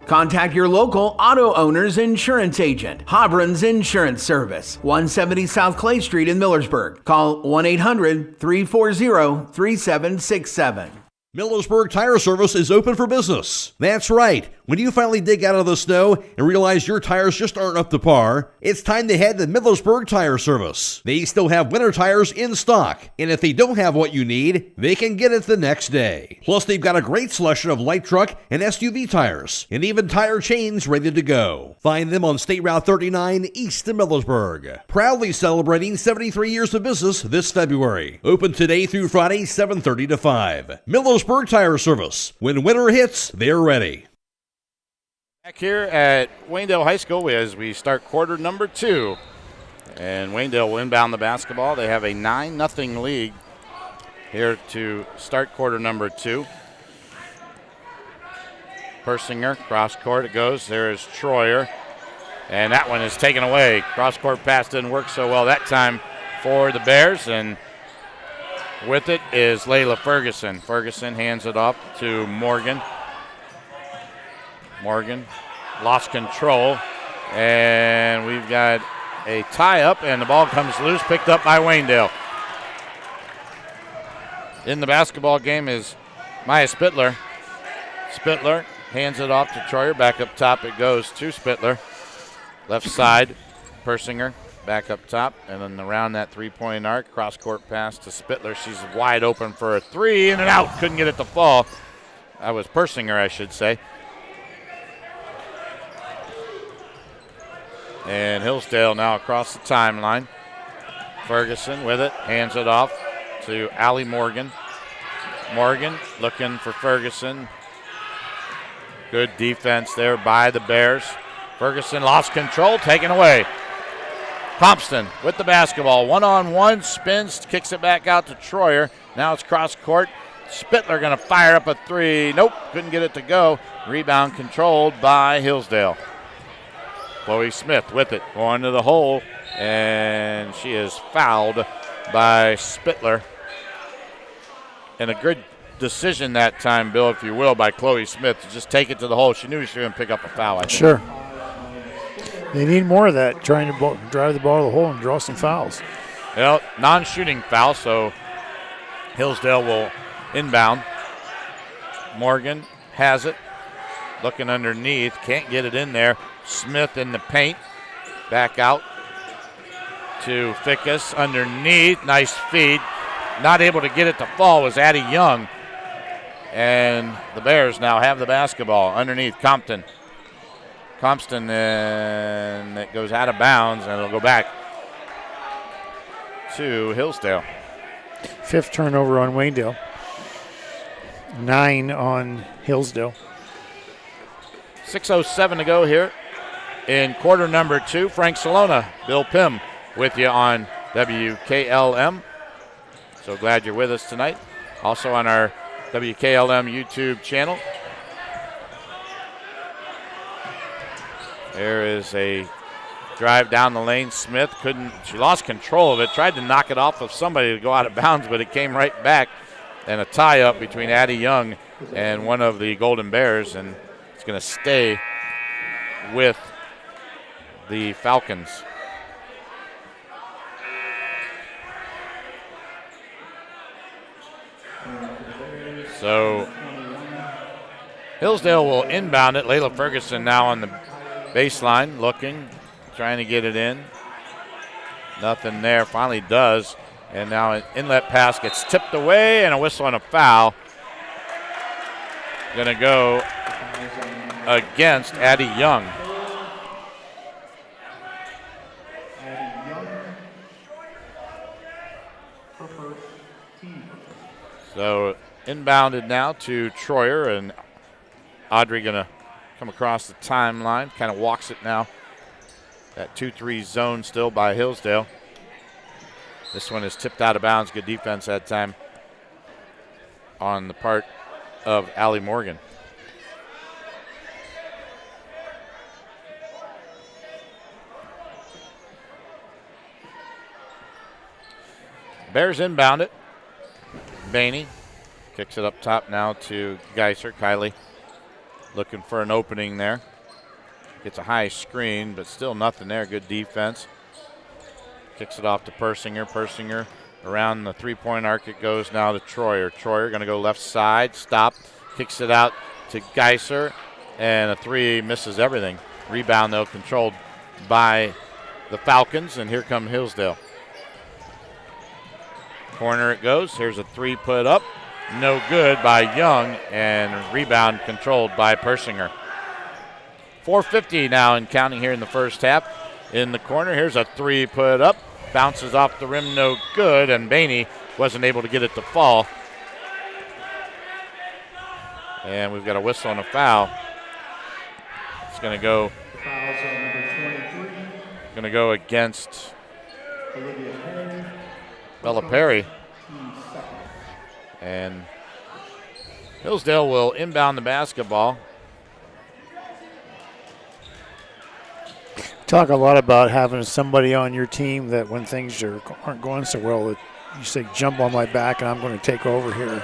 Contact your local auto owner's insurance agent. Hobron's Insurance Service, 170 South Clay Street in Millersburg. Call 1-800-340-3767. Millersburg Tire Service is open for business. That's right. When you finally dig out of the snow and realize your tires just aren't up to par, it's time to head to Millersburg Tire Service. They still have winter tires in stock, and if they don't have what you need, they can get it the next day. Plus, they've got a great selection of light truck and SUV tires, and even tire chains ready to go. Find them on State Route 39 east of Millersburg. Proudly celebrating 73 years of business this February. Open today through Friday, 7:30 to 5. Millersburg Tire Service. When winter hits, they're ready. Back here at Waynedale High School as we start quarter number 2. And Waynedale will inbound the basketball. They have a 9-0 lead here to start quarter number 2. Persinger, cross court it goes. There is Troyer. And that one is taken away. Cross court pass didn't work so well that time for the Bears. And with it is Layla Ferguson. Ferguson hands it off to Morgan. Morgan lost control, and we've got a tie-up, and the ball comes loose, picked up by Waynedale. In the basketball game is Maya Spittler. Spittler hands it off to Troyer. Back up top it goes to Spittler. Left side, Persinger. Back up top, and then around that three-point arc, cross-court pass to Spittler. She's wide open for a three, in and out. Couldn't get it to fall. That was Persinger, I should say. And Hillsdale now across the timeline. Ferguson with it, hands it off to Allie Morgan. Morgan looking for Ferguson. Good defense there by the Bears. Ferguson lost control, taken away. Thompson with the basketball, one-on-one, spins, kicks it back out to Troyer. Now it's cross court. Spittler going to fire up a three. Nope, couldn't get it to go. Rebound controlled by Hillsdale. Chloe Smith with it, going to the hole, and she is fouled by Spittler. And a good decision that time, Bill, if you will, by Chloe Smith to just take it to the hole. She knew she was going to pick up a foul, I think. Sure. They need more of that, trying to drive the ball to the hole and draw some fouls. Well, non-shooting foul, so Hillsdale will Inbound. Morgan has it. Looking underneath. Can't get it in there. Smith in the paint. Back out to Fickus underneath. Nice feed. Not able to get it to fall was Addie Young. And the Bears now have the basketball underneath Compton, and it goes out of bounds, and it'll go back to Hillsdale. 5th turnover on Waynedale. 9 on Hillsdale. 6:07 to go here in quarter number 2. Frank Cilona, Bill Pim with you on WKLM. So glad you're with us tonight. Also on our WKLM YouTube channel. There is a drive down the lane. Smith she lost control of it, tried to knock it off of somebody to go out of bounds, but it came right back. And a tie-up between Addie Young and one of the Golden Bears, and it's going to stay with the Falcons. So Hillsdale will inbound it. Layla Ferguson now on the baseline, looking, trying to get it in. Nothing there. Finally does. And now an inlet pass gets tipped away, and a whistle and a foul. Going to go against Addie Young. So inbounded now to Troyer, and Audrey going to come across the timeline. Kind of walks it now. That 2-3 zone still by Hillsdale. This one is tipped out of bounds. Good defense that time on the part of Allie Morgan. Bears inbound it. Bainey kicks it up top now to Geiser. Kylie looking for an opening there. Gets a high screen, but still nothing there. Good defense. Kicks it off to Persinger. Persinger around the three-point arc. It goes now to Troyer. Troyer going to go left side. Stop. Kicks it out to Geiser. And a three misses everything. Rebound, though, controlled by the Falcons. And here come Hillsdale. Corner it goes. Here's a three put up. No good by Young. And rebound controlled by Persinger. 4:50 now and counting here in the first half. In the corner, here's a three put up. Bounces off the rim, no good. And Bainey wasn't able to get it to fall. And we've got a whistle and a foul. It's going to go. Going to go against Bella Perry. And Hillsdale will inbound the basketball. Talk a lot about having somebody on your team that when things aren't going so well, that you say, jump on my back and I'm going to take over here.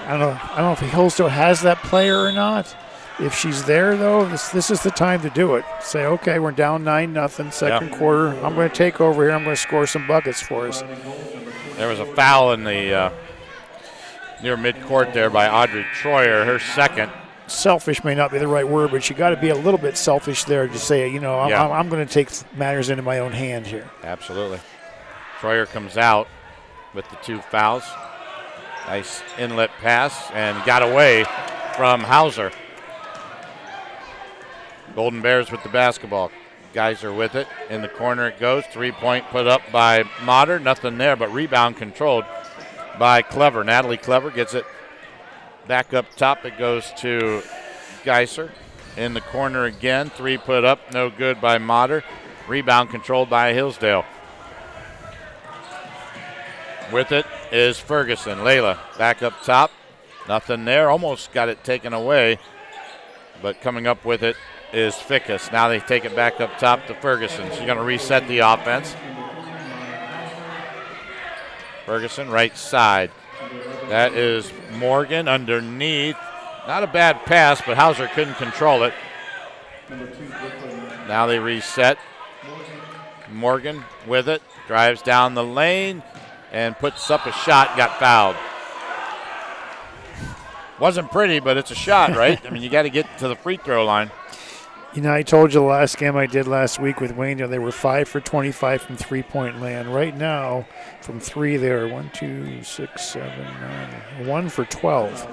I don't know if Hillsdale has that player or not. If she's there, though, this is the time to do it. Say, okay, we're down 9-0, second quarter. I'm going to take over here. I'm going to score some buckets for us. There was a foul in the near midcourt there by Audrey Troyer, her second. Selfish may not be the right word, but you got to be a little bit selfish there to say, I'm going to take matters into my own hand here. Absolutely. Troyer comes out with the two fouls. Nice inlet pass and got away from Hauser. Golden Bears with the basketball. Geiser with it. In the corner it goes. 3-point put up by Motter. Nothing there, but rebound controlled by Clever. Natalie Clever gets it back up top. It goes to Geiser. In the corner again. 3 put up. No good by Motter. Rebound controlled by Hillsdale. With it is Ferguson. Layla back up top. Nothing there. Almost got it taken away. But coming up with it is Fickus. Now they take it back up top to Ferguson. She's going to reset the offense. Ferguson right side. That is Morgan underneath. Not a bad pass, but Hauser couldn't control it. Now they reset. Morgan with it. Drives down the lane and puts up a shot. Got fouled. Wasn't pretty, but it's a shot, right? I mean, you got to get to the free throw line. You know, I told you the last game I did last week with Waynedale, they were 5 for 25 from three-point land. Right now, from three, they are 1, 2, 6, 7, 9, 1 for 12.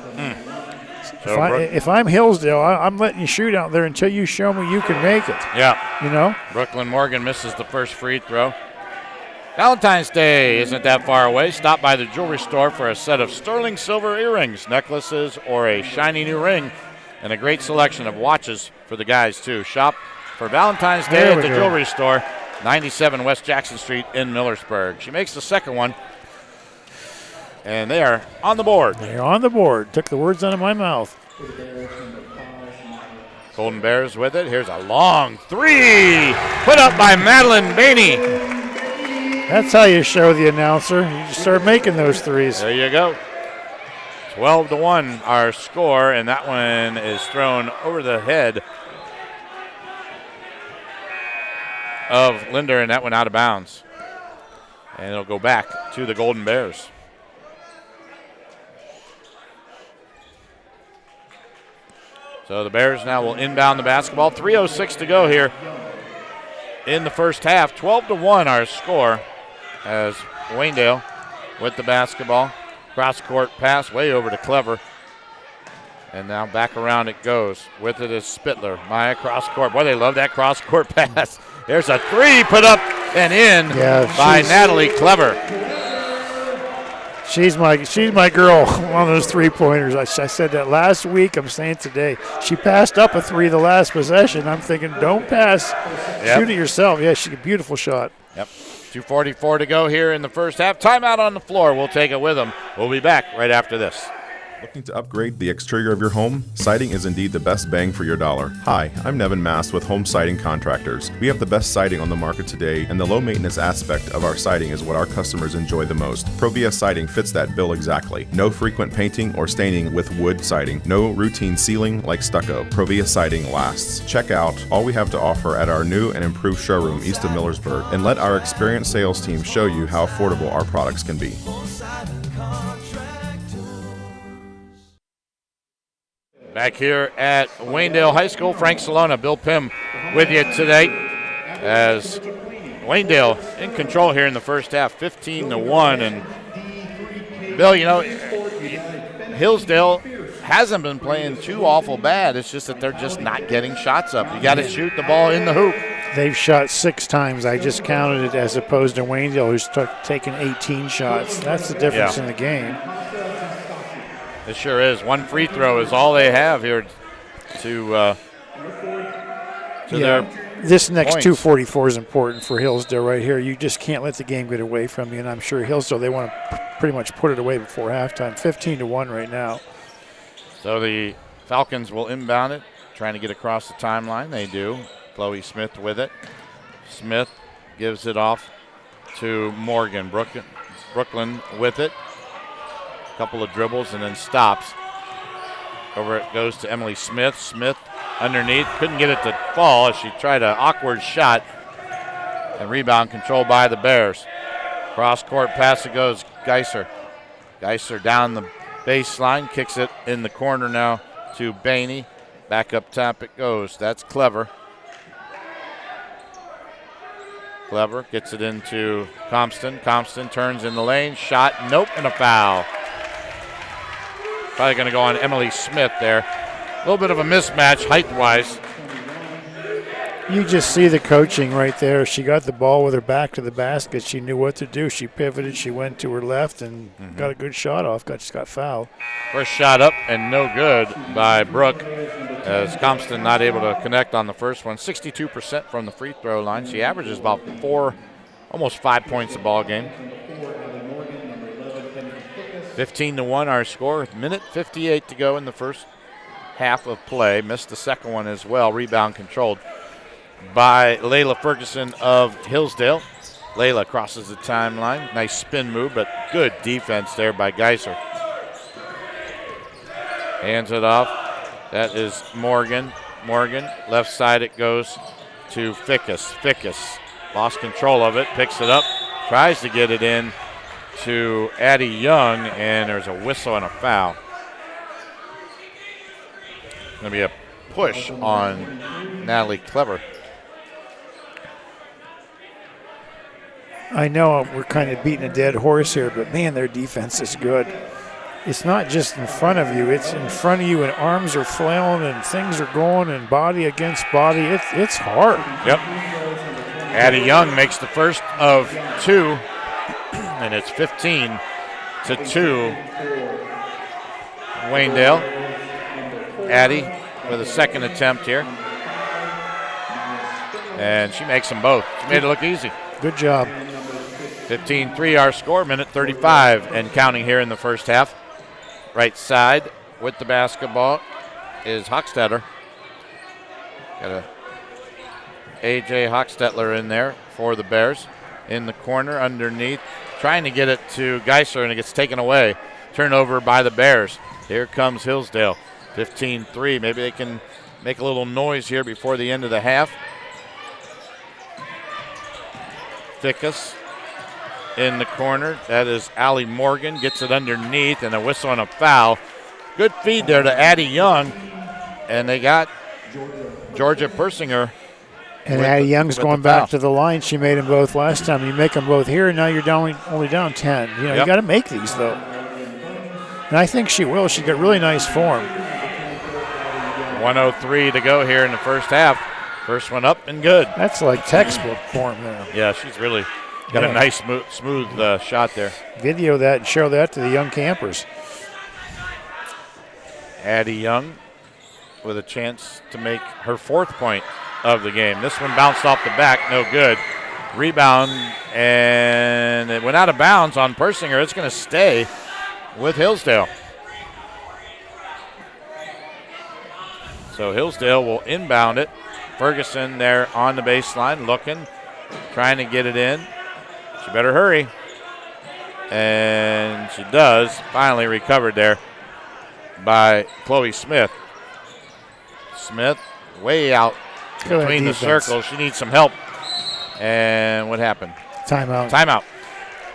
If I'm Hillsdale, I'm letting you shoot out there until you show me you can make it. Yeah. You know? Brooklyn Morgan misses the first free throw. Valentine's Day isn't that far away. Stop by the jewelry store for a set of sterling silver earrings, necklaces, or a shiny new ring, and a great selection of watches for the guys, too. Shop for Valentine's Day at the jewelry store, 97 West Jackson Street in Millersburg. She makes the second one, and they are on the board. They're on the board. Took the words out of my mouth. Golden Bears with it. Here's a long three put up by Madeline Bainey. That's how you show the announcer. You just start making those threes. There you go. 12-1 our score, and that one is thrown over the head of Linder, and that went out of bounds. And it'll go back to the Golden Bears. So the Bears now will inbound the basketball. 3:06 to go here in the first half. 12-1 our score as Waynedale with the basketball. Cross-court pass way over to Clever. And now back around it goes. With it is Spittler. Maya cross-court. Boy, they love that cross-court pass. There's a three put up and in by Natalie Clever. She's my girl on those three-pointers. I said that last week. I'm saying today. She passed up a three the last possession. I'm thinking, don't pass. Yep. Shoot it yourself. Yeah, she's a beautiful shot. Yep. 2:44 to go here in the first half. Timeout on the floor. We'll take it with them. We'll be back right after this. Looking to upgrade the exterior of your home? Siding is indeed the best bang for your dollar. Hi, I'm Nevin Mast with Home Siding Contractors. We have the best siding on the market today, and the low maintenance aspect of our siding is what our customers enjoy the most. Provia Siding fits that bill exactly. No frequent painting or staining with wood siding. No routine sealing like stucco. Provia Siding lasts. Check out all we have to offer at our new and improved showroom east of Millersburg, and let our experienced sales team show you how affordable our products can be. Back here at Waynedale High School, Frank Cilona, Bill Pim with you today as Waynedale in control here in the first half, 15-1. And Bill, you know, Hillsdale hasn't been playing too awful bad. It's just that they're just not getting shots up. You got to shoot the ball in the hoop. They've shot 6 times. I just counted it, as opposed to Waynedale, who's taken 18 shots. That's the difference in the game. It sure is. One free throw is all they have here to their this next points. 2:44 is important for Hillsdale right here. You just can't let the game get away from you, and I'm sure Hillsdale, they want to pretty much put it away before halftime. 15-1 right now. So the Falcons will inbound it, trying to get across the timeline. They do. Chloe Smith with it. Smith gives it off to Morgan. Brooklyn with it. Couple of dribbles and then stops. Over it goes to Emily Smith. Smith underneath. Couldn't get it to fall as she tried an awkward shot. And rebound controlled by the Bears. Cross-court pass, it goes Geiser. Geiser down the baseline. Kicks it in the corner now to Bainey. Back up top it goes. That's Clever. Clever gets it into Compton. Compton turns in the lane. Shot, nope, and a foul. Probably going to go on Emily Smith there. A little bit of a mismatch height-wise. You just see the coaching right there. She got the ball with her back to the basket. She knew what to do. She pivoted. She went to her left and got a good shot off. Just got fouled. First shot up and no good by Brooke, as Compton not able to connect on the first one. 62% from the free throw line. She averages about almost 5 points a ball game. 15-1 our score. Minute 58 to go in the first half of play. Missed the second one as well. Rebound controlled by Layla Ferguson of Hillsdale. Layla crosses the timeline. Nice spin move, but good defense there by Geiser. Hands it off. That is Morgan. Morgan, left side it goes to Fickus. Fickus lost control of it, picks it up, tries to get it in to Addie Young, and there's a whistle and a foul. Going to be a push on Natalie Clever. I know we're kind of beating a dead horse here, but man, their defense is good. It's not just in front of you, it's in front of you, and arms are flailing and things are going and body against body. It's hard. Yep. Addie Young makes the first of 2, and it's 15-2. Waynedale. Addie with a second attempt here. And she makes them both. She made it look easy. Good job. 15-3 our score, minute 35 and counting here in the first half. Right side with the basketball is Hochstetler. Got a A.J. Hochstetler in there for the Bears. In the corner underneath, trying to get it to Geisler, and it gets taken away. Turnover by the Bears. Here comes Hillsdale. 15-3. Maybe they can make a little noise here before the end of the half. Fickus in the corner. That is Allie Morgan. Gets it underneath, and a whistle and a foul. Good feed there to Addie Young. And they got Georgia Persinger. And Addie Young's going back to the line. She made them both last time. You make them both here, and now you're only down 10. You know, You got to make these, though. And I think she will. She's got really nice form. 1:03 to go here in the first half. First one up and good. That's like textbook form there. Yeah, she's really got a nice smooth shot there. Video that and show that to the young campers. Addie Young with a chance to make her 4th point of the game. This one bounced off the back, no good. Rebound, and it went out of bounds on Persinger. It's going to stay with Hillsdale. So Hillsdale will inbound it. Ferguson there on the baseline looking, trying to get it in. She better hurry. And she does. Finally recovered there by Chloe Smith. Smith way out between the circles. She needs some help. And what happened? Timeout. Timeout.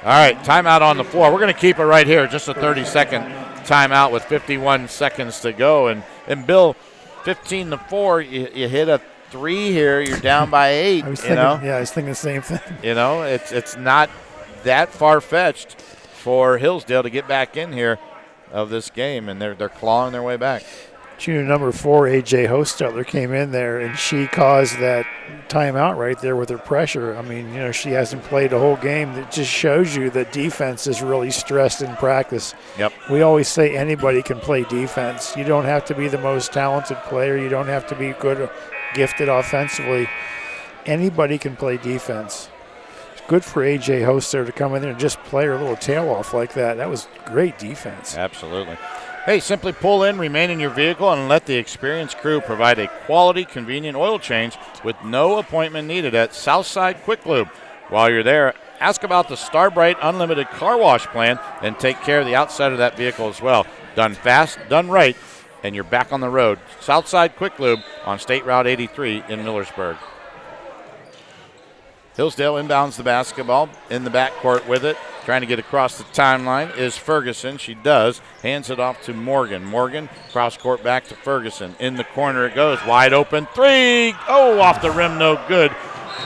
All right, timeout on the floor. We're going to keep it right here. Just a 30-second timeout with 51 seconds to go. And Bill, 15-4, you hit a 3 here. You're down by 8. I was thinking the same thing. You know, it's not that far-fetched for Hillsdale to get back in here of this game, and they're clawing their way back. Junior number 4, A.J. Hostetler, came in there, and she caused that timeout right there with her pressure. I mean, you know, she hasn't played the whole game. It just shows you that defense is really stressed in practice. Yep. We always say anybody can play defense. You don't have to be the most talented player. You don't have to be good, gifted offensively. Anybody can play defense. It's good for A.J. Hostetler to come in there and just play her little tail off like that. That was great defense. Absolutely. Hey, simply pull in, remain in your vehicle, and let the experienced crew provide a quality, convenient oil change with no appointment needed at Southside Quick Lube. While you're there, ask about the Starbright Unlimited Car Wash Plan and take care of the outside of that vehicle as well. Done fast, done right, and you're back on the road. Southside Quick Lube on State Route 83 in Millersburg. Hillsdale inbounds the basketball in the backcourt with it. Trying to get across the timeline is Ferguson. She does. Hands it off to Morgan. Morgan, cross court back to Ferguson. In the corner it goes. Wide open 3. Oh, off the rim, no good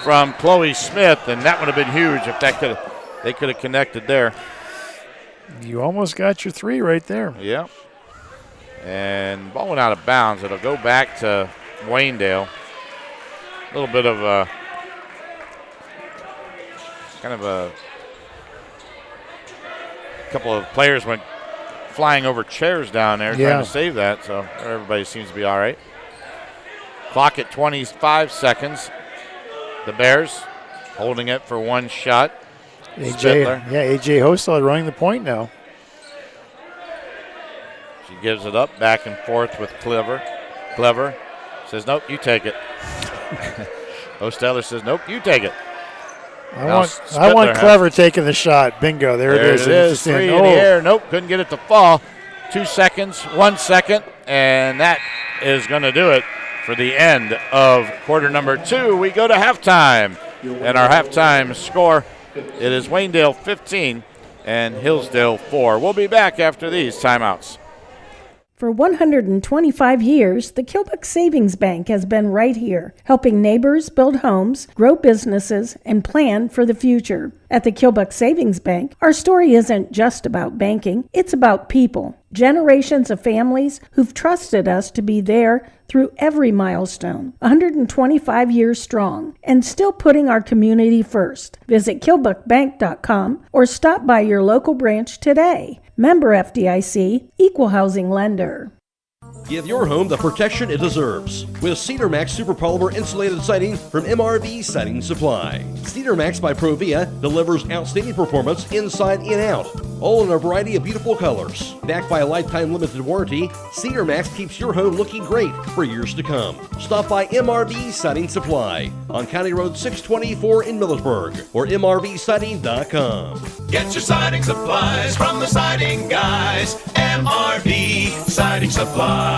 from Chloe Smith. And that would have been huge if they could have connected there. You almost got your 3 right there. Yeah. And ball went out of bounds. It'll go back to Waynedale. A little bit of a couple of players went flying over chairs down there trying to save that, so everybody seems to be all right. Clock at 25 seconds. The Bears holding it for one shot. A.J. Hostetler running the point now. She gives it up back and forth with Clever. Clever says, nope, you take it. Hostetler says, nope, you take it. I want Clever taking the shot. Bingo. There it is. It is. 3 in the air. Nope, couldn't get it to fall. 2 seconds, 1 second, and that is going to do it for the end of quarter number 2. We go to halftime, and our halftime score, it is Waynedale 15 and Hillsdale 4. We'll be back after these timeouts. For 125 years, the Kilbuck Savings Bank has been right here, helping neighbors build homes, grow businesses, and plan for the future. At the Kilbuck Savings Bank, our story isn't just about banking, it's about people. Generations of families who've trusted us to be there through every milestone, 125 years strong, and still putting our community first. Visit kilbuckbank.com or stop by your local branch today. Member FDIC, Equal Housing Lender. Give your home the protection it deserves with Cedar Max Super Polymer Insulated Siding from MRV Siding Supply. Cedar Max by Provia delivers outstanding performance inside and out, all in a variety of beautiful colors. Backed by a lifetime limited warranty, Cedar Max keeps your home looking great for years to come. Stop by MRV Siding Supply on County Road 624 in Millersburg or mrvsiding.com. Get your siding supplies from the siding guys. MRV Siding Supply.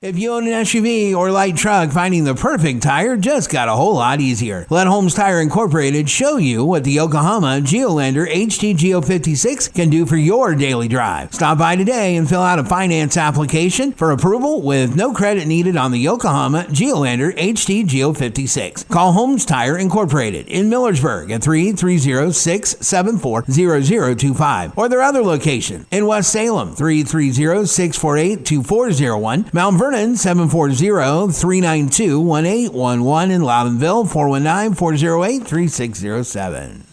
If you own an SUV or light truck, finding the perfect tire just got a whole lot easier. Let Holmes Tire Incorporated show you what the Yokohama Geolandar HT Geo 56 can do for your daily drive. Stop by today and fill out a finance application for approval with no credit needed on the Yokohama Geolandar HT Geo 56. Call Holmes Tire Incorporated in Millersburg at 330-674-0025 or their other location in West Salem, 330-648-2401, Mount Vernon, 740-392-1811 in Loudonville, 419-408-3607.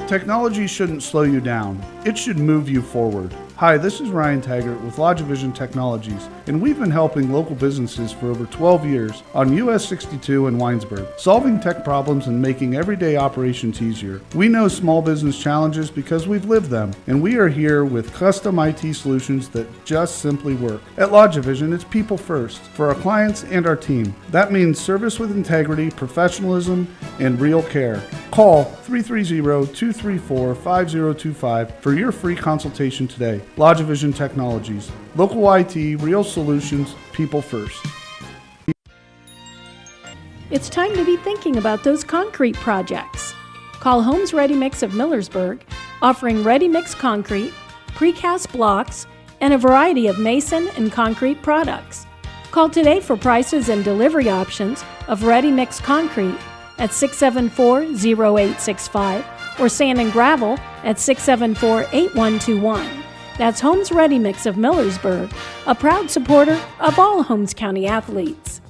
Technology shouldn't slow you down. It should move you forward. Hi, this is Ryan Taggart with LodgeVision Technologies, and we've been helping local businesses for over 12 years on US 62 in Winesburg, solving tech problems and making everyday operations easier. We know small business challenges because we've lived them, and we are here with custom IT solutions that just simply work. At LodgeVision, it's people first for our clients and our team. That means service with integrity, professionalism, and real care. Call 330-234-5025 for your free consultation today. LodgeVision Technologies. Local IT, real solutions, people first. It's time to be thinking about those concrete projects. Call Homes Ready Mix of Millersburg, offering ready mix concrete, precast blocks, and a variety of mason and concrete products. Call today for prices and delivery options of ready mix concrete at 674-0865 or sand and gravel at 674-8121. That's Holmes Ready Mix of Millersburg, a proud supporter of all Holmes County athletes.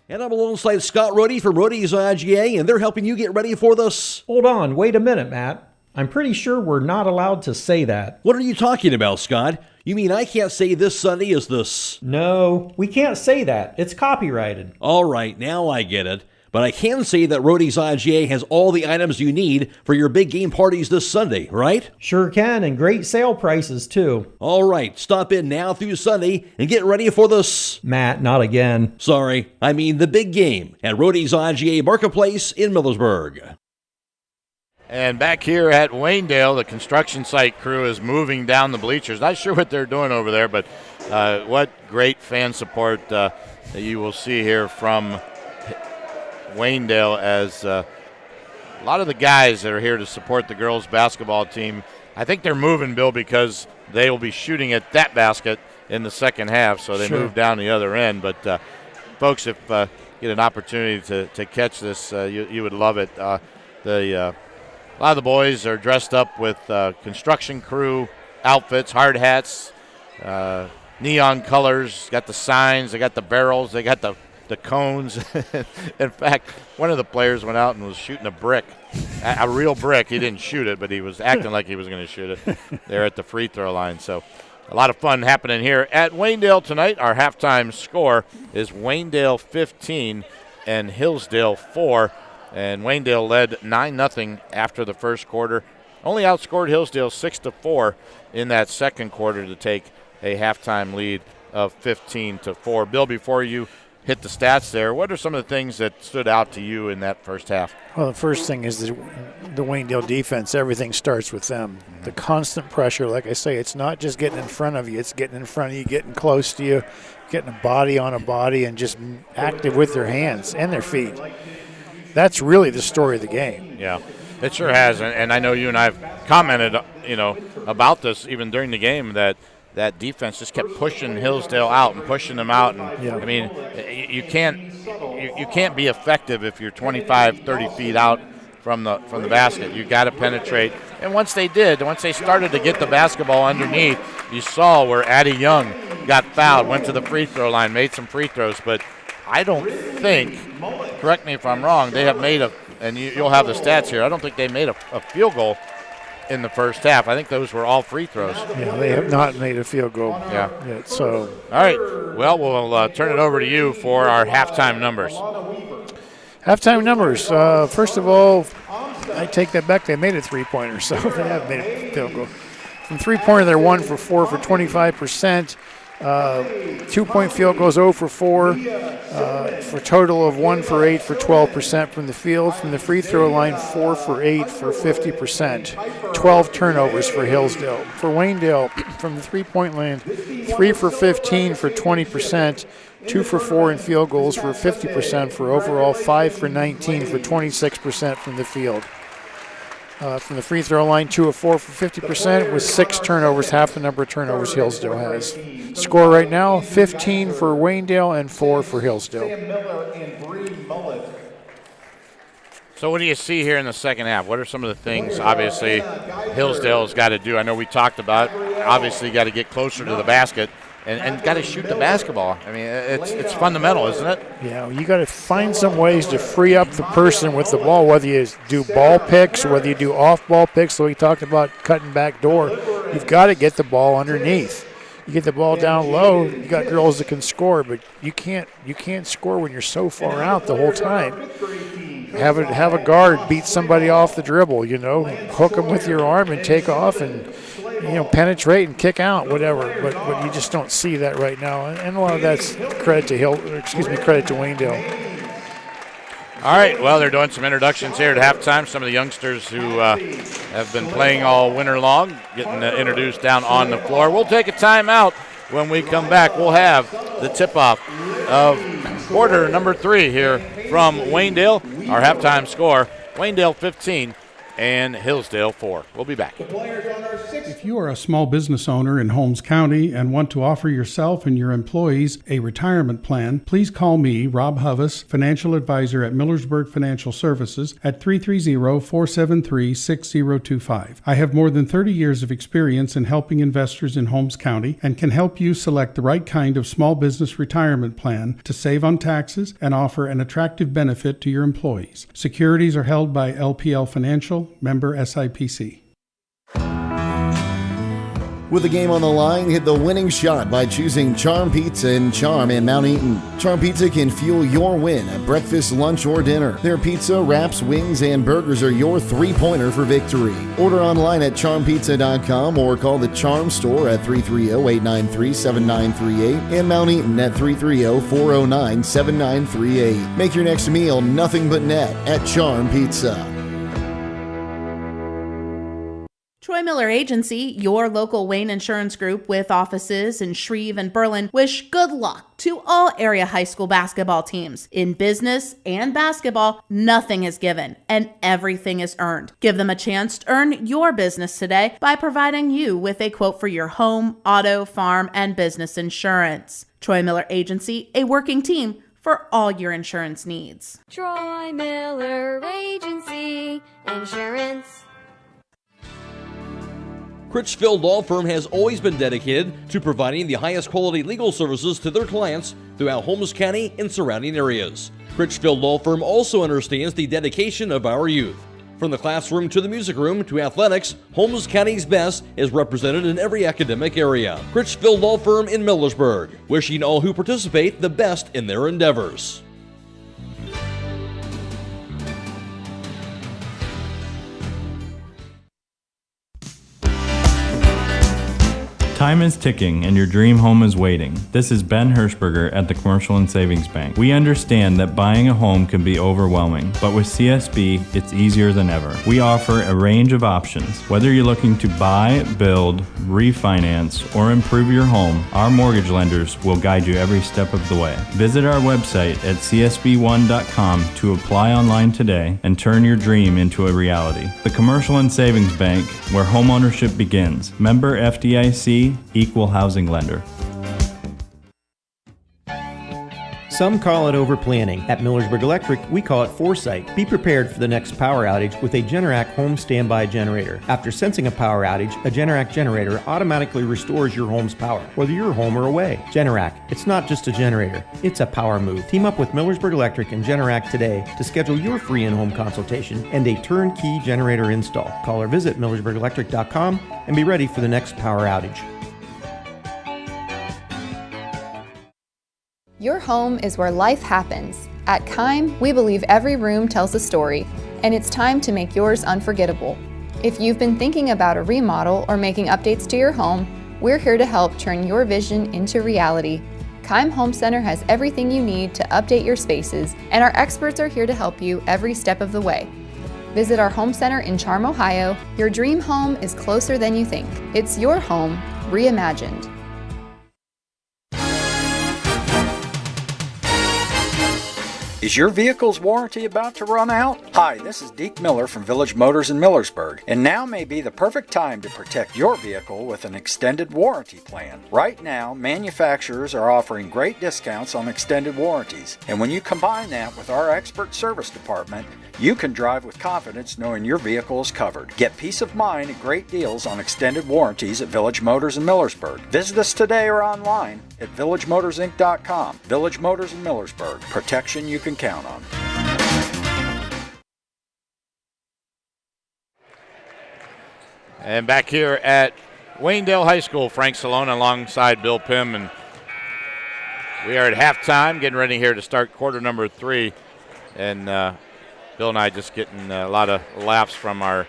And I'm alongside Scott Rohde from Rohde's IGA, and they're helping you get ready for this. Hold on, wait a minute, Matt. I'm pretty sure we're not allowed to say that. What are you talking about, Scott? You mean I can't say this Sunday is this? No, we can't say that. It's copyrighted. All right, now I get it. But I can say that Rohde's IGA has all the items you need for your big game parties this Sunday, right? Sure can, and great sale prices, too. All right, stop in now through Sunday and get ready for this. Matt, not again. Sorry, I mean the big game at Rohde's IGA Marketplace in Millersburg. And back here at Waynedale, the construction site crew is moving down the bleachers. Not sure what they're doing over there, but what great fan support that you will see here from Waynedale, as a lot of the guys that are here to support the girls basketball team, I think they're moving, Bill, because they will be shooting at that basket in the second half, so they move down the other end. But folks, if you get an opportunity to catch this, you would love it. A lot of the boys are dressed up with construction crew outfits, hard hats, neon colors, got the signs, they got the barrels, they got the cones. In fact, one of the players went out and was shooting a brick, a real brick. He didn't shoot it, but he was acting like he was going to shoot it there at the free throw line. So a lot of fun happening here at Waynedale tonight. Our halftime score is Waynedale 15 and Hillsdale 4. And Waynedale led 9-0 after the first quarter. Only outscored Hillsdale 6-4 in that second quarter to take a halftime lead of 15-4. Bill, before you hit the stats there, what are some of the things that stood out to you in that first half? Well, the first thing is the Waynedale defense. Everything starts with them. The constant pressure, like I say, it's not just getting in front of you. It's getting in front of you, getting close to you, getting a body on a body, and just active with their hands and their feet. That's really the story of the game. Yeah, it sure has. And I know you and I have commented about this even during the game, that defense just kept pushing Hillsdale out and pushing them out. And I mean, you can't be effective if you're 25, 30 feet out from the basket. You got to penetrate. And once they started to get the basketball underneath, you saw where Addie Young got fouled, went to the free throw line, made some free throws. But I don't think, correct me if I'm wrong, they have made and you'll have the stats here, I don't think they made a field goal in the first half. I think those were all free throws. Yeah, they have not made a field goal yet. So, all right. Well, we'll turn it over to you for our halftime numbers. Halftime numbers. First of all, I take that back. They made a three-pointer, so they have made a field goal. From three-pointer, they're 1 for 4 for 25%. 2-point field goals 0 for 4 for a total of 1 for 8 for 12% from the field. From the free throw line, 4 for 8 for 50%. 12 turnovers for Hillsdale. For Waynedale, from the three-point line, 3 for 15 for 20%. 2 for 4 in field goals for 50% for overall 5 for 19 for 26% from the field. From the free throw line, 2 of 4 for 50% with 6 turnovers, half the number of turnovers Hillsdale has. Score right now, 15 for Waynedale and 4 for Hillsdale. So what do you see here in the second half? What are some of the things, obviously, Hillsdale's got to do? I know we talked about, obviously, got to get closer to the basket. And got to shoot the basketball. I mean, it's fundamental, isn't it? Yeah, you got to find some ways to free up the person with the ball, whether you do ball picks or whether you do off-ball picks. So we talked about cutting back door. You've got to get the ball underneath. You get the ball down low, you got girls that can score, but you can't score when you're so far out the whole time. Have a guard beat somebody off the dribble, hook them with your arm and take off and penetrate and kick out, whatever. But you just don't see that right now, and a lot of that's credit to Waynedale. All right, well, they're doing some introductions here at halftime. Some of the youngsters who have been playing all winter long getting introduced down on the floor. We'll take a timeout. When we come back, we'll have the tip-off of quarter number 3 here from Waynedale. Our halftime score, Waynedale 15 and Hillsdale 4. We'll be back. If you are a small business owner in Holmes County and want to offer yourself and your employees a retirement plan, please call me, Rob Huvis, financial advisor at Millersburg Financial Services at 330-473-6025. I have more than 30 years of experience in helping investors in Holmes County and can help you select the right kind of small business retirement plan to save on taxes and offer an attractive benefit to your employees. Securities are held by LPL Financial, member SIPC. With the game on the line, hit the winning shot by choosing Charm Pizza and Charm in Mount Eaton. Charm Pizza can fuel your win at breakfast, lunch, or dinner. Their pizza, wraps, wings, and burgers are your three-pointer for victory. Order online at charmpizza.com or call the Charm store at 330-893-7938 and Mount Eaton at 330-409-7938. Make your next meal nothing but net at Charm Pizza. Troy Miller Agency, your local Wayne Insurance Group with offices in Shreve and Berlin, wish good luck to all area high school basketball teams. In business and basketball, nothing is given and everything is earned. Give them a chance to earn your business today by providing you with a quote for your home, auto, farm, and business insurance. Troy Miller Agency, a working team for all your insurance needs. Troy Miller Agency Insurance. Critchfield Law Firm has always been dedicated to providing the highest quality legal services to their clients throughout Holmes County and surrounding areas. Critchfield Law Firm also understands the dedication of our youth. From the classroom to the music room to athletics, Holmes County's best is represented in every academic area. Critchfield Law Firm in Millersburg, wishing all who participate the best in their endeavors. Time is ticking and your dream home is waiting. This is Ben Hirschberger at the Commercial and Savings Bank. We understand that buying a home can be overwhelming, but with CSB, it's easier than ever. We offer a range of options. Whether you're looking to buy, build, refinance, or improve your home, our mortgage lenders will guide you every step of the way. Visit our website at csb1.com to apply online today and turn your dream into a reality. The Commercial and Savings Bank, where homeownership begins. Member FDIC, Equal Housing Lender. Some call it overplanning. At Millersburg Electric, we call it foresight. Be prepared for the next power outage with a Generac home standby generator. After sensing a power outage, a Generac generator automatically restores your home's power, whether you're home or away. Generac, it's not just a generator, it's a power move. Team up with Millersburg Electric and Generac today to schedule your free in-home consultation and a turnkey generator install. Call or visit millersburgelectric.com and be ready for the next power outage. Your home is where life happens. At Kime, we believe every room tells a story, and it's time to make yours unforgettable. If you've been thinking about a remodel or making updates to your home, we're here to help turn your vision into reality. Kime Home Center has everything you need to update your spaces, and our experts are here to help you every step of the way. Visit our home center in Charm, Ohio. Your dream home is closer than you think. It's your home reimagined. Is your vehicle's warranty about to run out? Hi, this is Deke Miller from Village Motors in Millersburg, and now may be the perfect time to protect your vehicle with an extended warranty plan. Right now, manufacturers are offering great discounts on extended warranties, and when you combine that with our expert service department, you can drive with confidence knowing your vehicle is covered. Get peace of mind and great deals on extended warranties at Village Motors in Millersburg. Visit us today or online at villagemotorsinc.com. Village Motors in Millersburg. Protection you can count on. And back here at Waynedale High School, Frank Cilona alongside Bill Pym, and we are at halftime, getting ready here to start quarter number 3. And Bill and I just getting a lot of laughs from our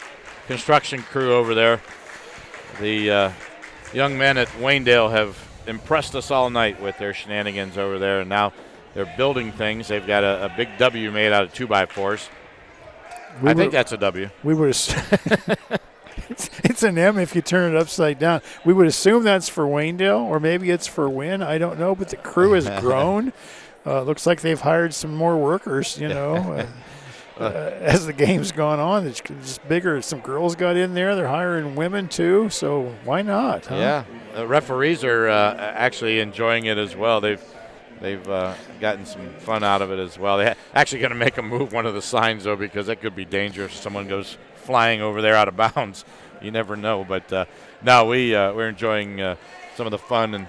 construction crew over there. The young men at Waynedale have impressed us all night with their shenanigans over there, and now they're building things. They've got a big W made out of 2x4s. I think that's a W. We would it's an M if you turn it upside down. We would assume that's for Waynedale, or maybe it's for Wynn. I don't know, but the crew has grown. Looks like they've hired some more workers, as the game's gone on. It's just bigger. Some girls got in there. They're hiring women, too, so why not? Huh? Yeah. The referees are actually enjoying it as well. They've gotten some fun out of it as well. They're actually going to make them move one of the signs, though, because that could be dangerous if someone goes flying over there out of bounds. You never know. But, no, we're enjoying some of the fun, and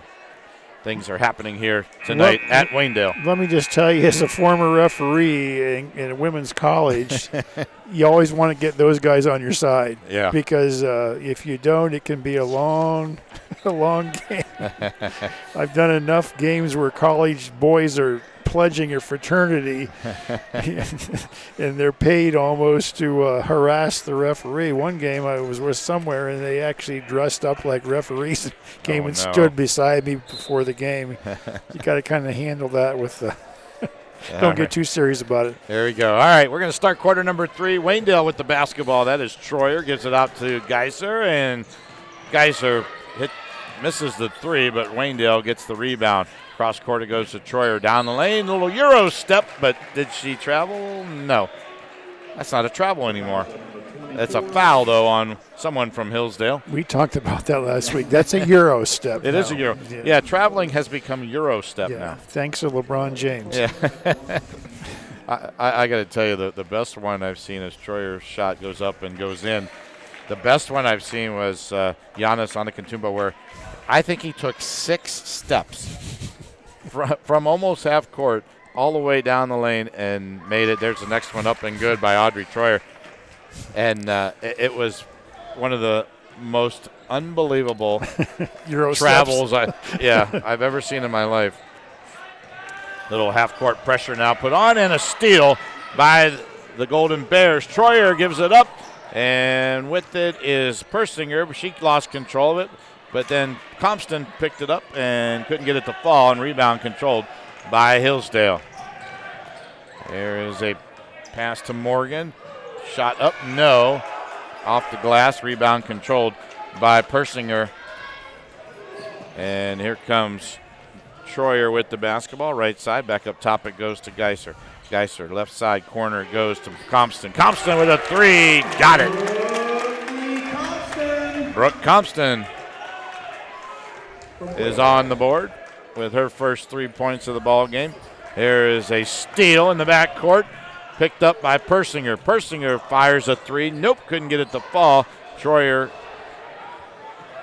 things are happening here tonight at Waynedale. Let me just tell you, as a former referee in a women's college, you always want to get those guys on your side. Yeah. Because if you don't, it can be a long game. I've done enough games where college boys are pledging a fraternity and they're paid almost to harass the referee. One game I was somewhere and they actually dressed up like referees and came and stood beside me before the game. You got to kind of handle that with don't get too serious about it. There we go. All right, we're going to start quarter number 3. Waynedale with the basketball. That is Troyer. Gives it out to Geiser, and Geiser misses the 3, but Waynedale gets the rebound. Cross court it goes to Troyer. Down the lane, little Euro step, but did she travel? No. That's not a travel anymore. That's a foul, though, on someone from Hillsdale. We talked about that last week. That's a Euro step. It is a Euro. Yeah, traveling has become Euro step now. Thanks to LeBron James. Yeah. I got to tell you, the best one I've seen is Troyer's shot goes up and goes in. The best one I've seen was Giannis Antetokounmpo, where I think he took 6 steps from almost half court all the way down the lane and made it. There's the next one up and good by Audrey Troyer. And it was one of the most unbelievable travels I've ever seen in my life. Little half-court pressure now put on, and a steal by the Golden Bears. Troyer gives it up, and with it is Persinger. She lost control of it, but then Compton picked it up and couldn't get it to fall, and rebound controlled by Hillsdale. There is a pass to Morgan. Shot up, no. Off the glass, rebound controlled by Persinger. And here comes Troyer with the basketball, right side. Back up top it goes to Geiser. Geiser, left side corner goes to Compton. Compton with a three, got it. Brooke Compton is on the board with her first 3 points of the ball game. There is a steal in the backcourt, picked up by Persinger. Persinger fires a three. Nope, couldn't get it to fall. Troyer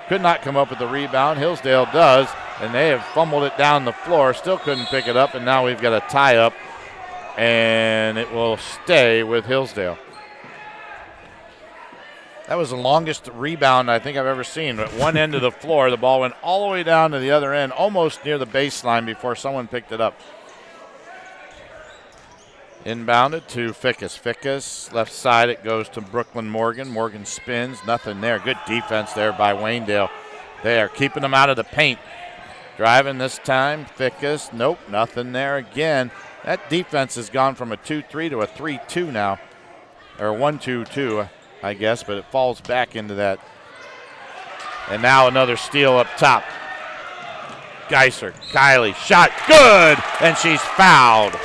could not come up with the rebound. Hillsdale does, and they have fumbled it down the floor. Still couldn't pick it up, and now we've got a tie-up, and it will stay with Hillsdale. That was the longest rebound I think I've ever seen. At one end of the floor, the ball went all the way down to the other end, almost near the baseline before someone picked it up. Inbounded to Fickus. Fickus, left side, it goes to Brooklyn Morgan. Morgan spins, nothing there. Good defense there by Waynedale. They are keeping them out of the paint. Driving this time, Fickus, nope, nothing there again. That defense has gone from a 2-3 to a 3-2 now, or 1-2-2, I guess, but it falls back into that. And now another steal up top. Geiser, Kylie, shot, good, and she's fouled.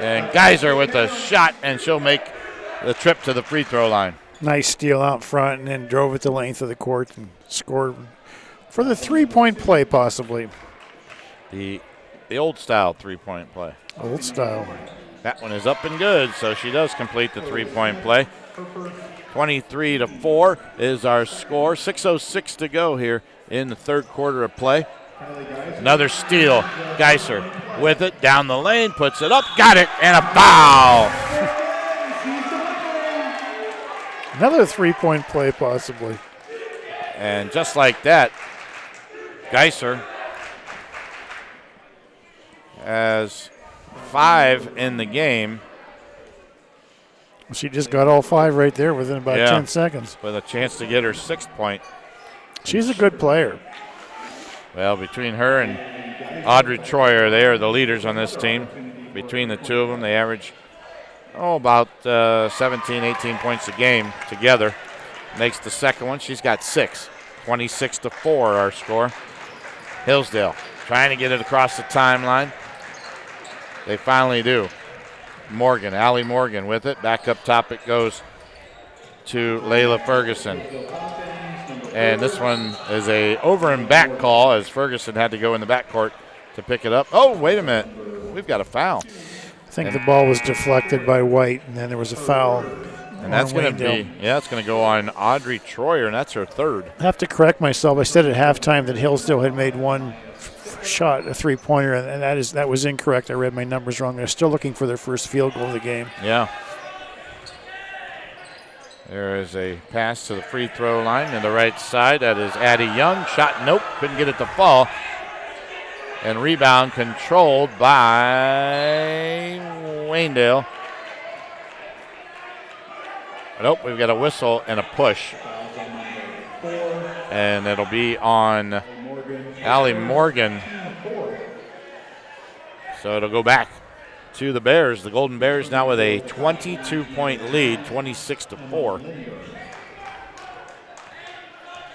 And Geiser with a shot, and she'll make the trip to the free throw line. Nice steal out front, and then drove it the length of the court and scored for the three-point play, possibly. The old-style three-point play. Old style. That one is up and good, so she does complete the three-point play. 23-4 is our score. 6:06 to go here in the third quarter of play. Another steal. Geiser with it down the lane, puts it up, got it, and a foul. Another three-point play, possibly. And just like that, Geiser has 5 in the game. She just got all 5 right there within about 10 seconds. With a chance to get her 6th point. She's a good player. Well, between her and Audrey Troyer, they are the leaders on this team. Between the two of them, they average, about 17, 18 points a game together. Makes the second one. She's got 6. 26-4 our score. Hillsdale trying to get it across the timeline. They finally do. Morgan, Allie Morgan with it. Back up top it goes to Layla Ferguson. And this one is a over and back call as Ferguson had to go in the backcourt to pick it up. Oh, wait a minute. We've got a foul. I think the ball was deflected by White, and then there was a foul. And that's going to be, it's going to go on Audrey Troyer, and that's her 3rd. I have to correct myself. I said at halftime that Hillsdale had made one shot, a three-pointer, and that was incorrect. I read my numbers wrong. They're still looking for their first field goal of the game. Yeah. There is a pass to the free throw line to the right side. That is Addie Young. Shot, nope, couldn't get it to fall. And rebound controlled by Waynedale. Nope, we've got a whistle and a push. And it'll be on Allie Morgan. So it'll go back to the Bears. The Golden Bears now with a 22-point lead, 26-4.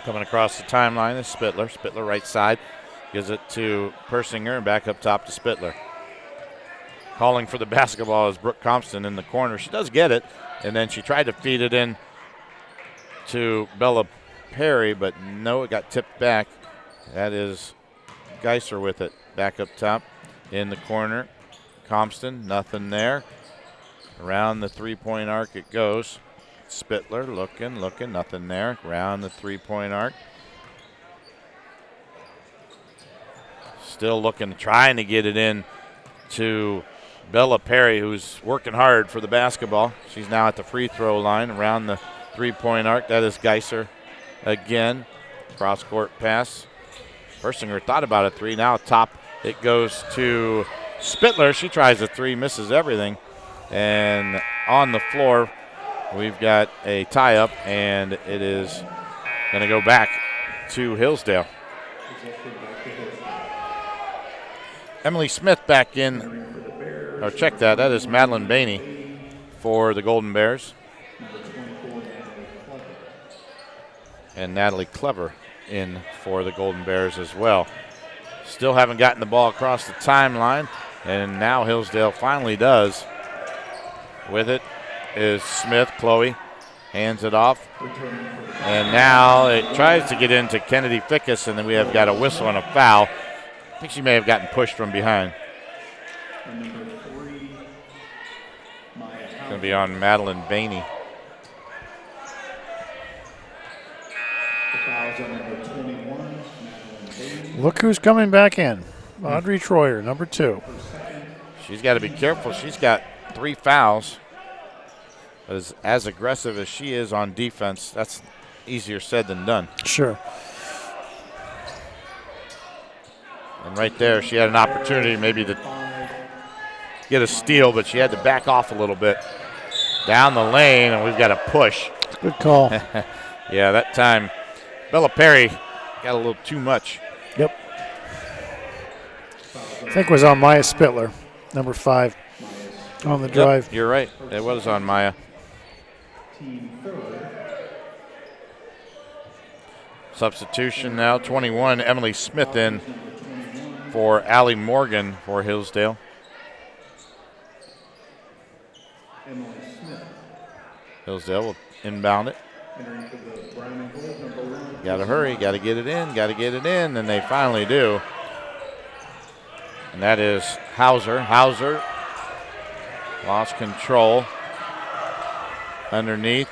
Coming across the timeline is Spittler. Spittler right side. Gives it to Persinger and back up top to Spittler. Calling for the basketball is Brooke Compton in the corner. She does get it, and then she tried to feed it in to Bella Perry, but no, it got tipped back. That is Geiser with it. Back up top in the corner. Compton, nothing there. Around the three-point arc it goes. Spittler looking, nothing there. Around the three-point arc. Still looking, trying to get it in to Bella Perry, who's working hard for the basketball. She's now at the free throw line around the three-point arc. That is Geiser again. Cross-court pass. Persinger thought about a three. Now top it goes to Spittler. She tries a three, misses everything. And on the floor we've got a tie-up, and it is going to go back to Hillsdale. Emily Smith back in. Oh, check that. That is Madeline Bainey for the Golden Bears. And Natalie Clever in for the Golden Bears as well. Still haven't gotten the ball across the timeline, and now Hillsdale finally does. With it is Smith. Chloe hands it off. And now it tries to get into Kennedy Fickus, and then we have got a whistle and a foul. I think she may have gotten pushed from behind. It's going to be on Madeline Bainey. Look who's coming back in. Audrey Troyer, number 2. She's got to be careful. She's got 3 fouls. As aggressive as she is on defense, that's easier said than done. Sure. And right there, she had an opportunity maybe to get a steal, but she had to back off a little bit. Down the lane, and we've got a push. Good call. Yeah, that time Bella Perry got a little too much. Yep. I think it was on Maya Spittler, number 5, on the drive. Yep, you're right. It was on Maya. Substitution now, 21, Emily Smith in for Allie Morgan for Hillsdale. Hillsdale will inbound it. Got to hurry, got to get it in, and they finally do. And that is Hauser. Hauser lost control. Underneath.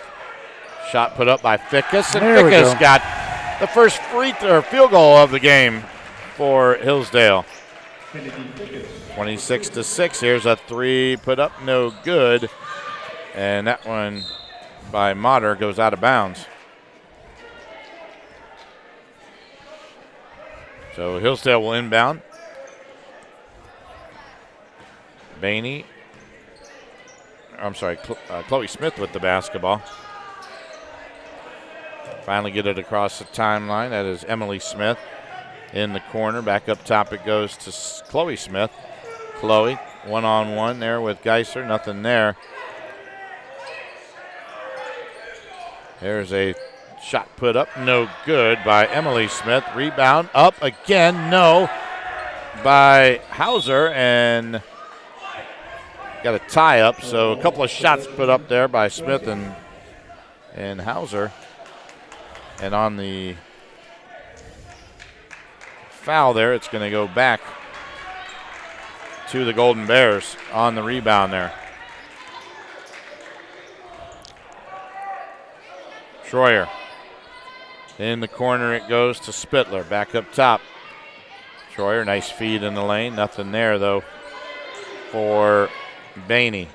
Shot put up by Fickus, and Fickus got the first field goal of the game for Hillsdale. 26-6. Here's a 3 put up, no good. And that one by Motter goes out of bounds. So Hillsdale will inbound. Bainey. I'm sorry, Chloe Smith with the basketball. Finally get it across the timeline. That is Emily Smith in the corner. Back up top it goes to Chloe Smith. Chloe, one-on-one there with Geisler. Nothing there. There's a shot put up. No good by Emily Smith. Rebound up again. No by Hauser, and got a tie up. So a couple of shots put up there by Smith and Hauser. And on the foul there, it's going to go back to the Golden Bears on the rebound there. Troyer. In the corner it goes to Spittler. Back up top. Troyer, nice feed in the lane. Nothing there, though, for Bainey.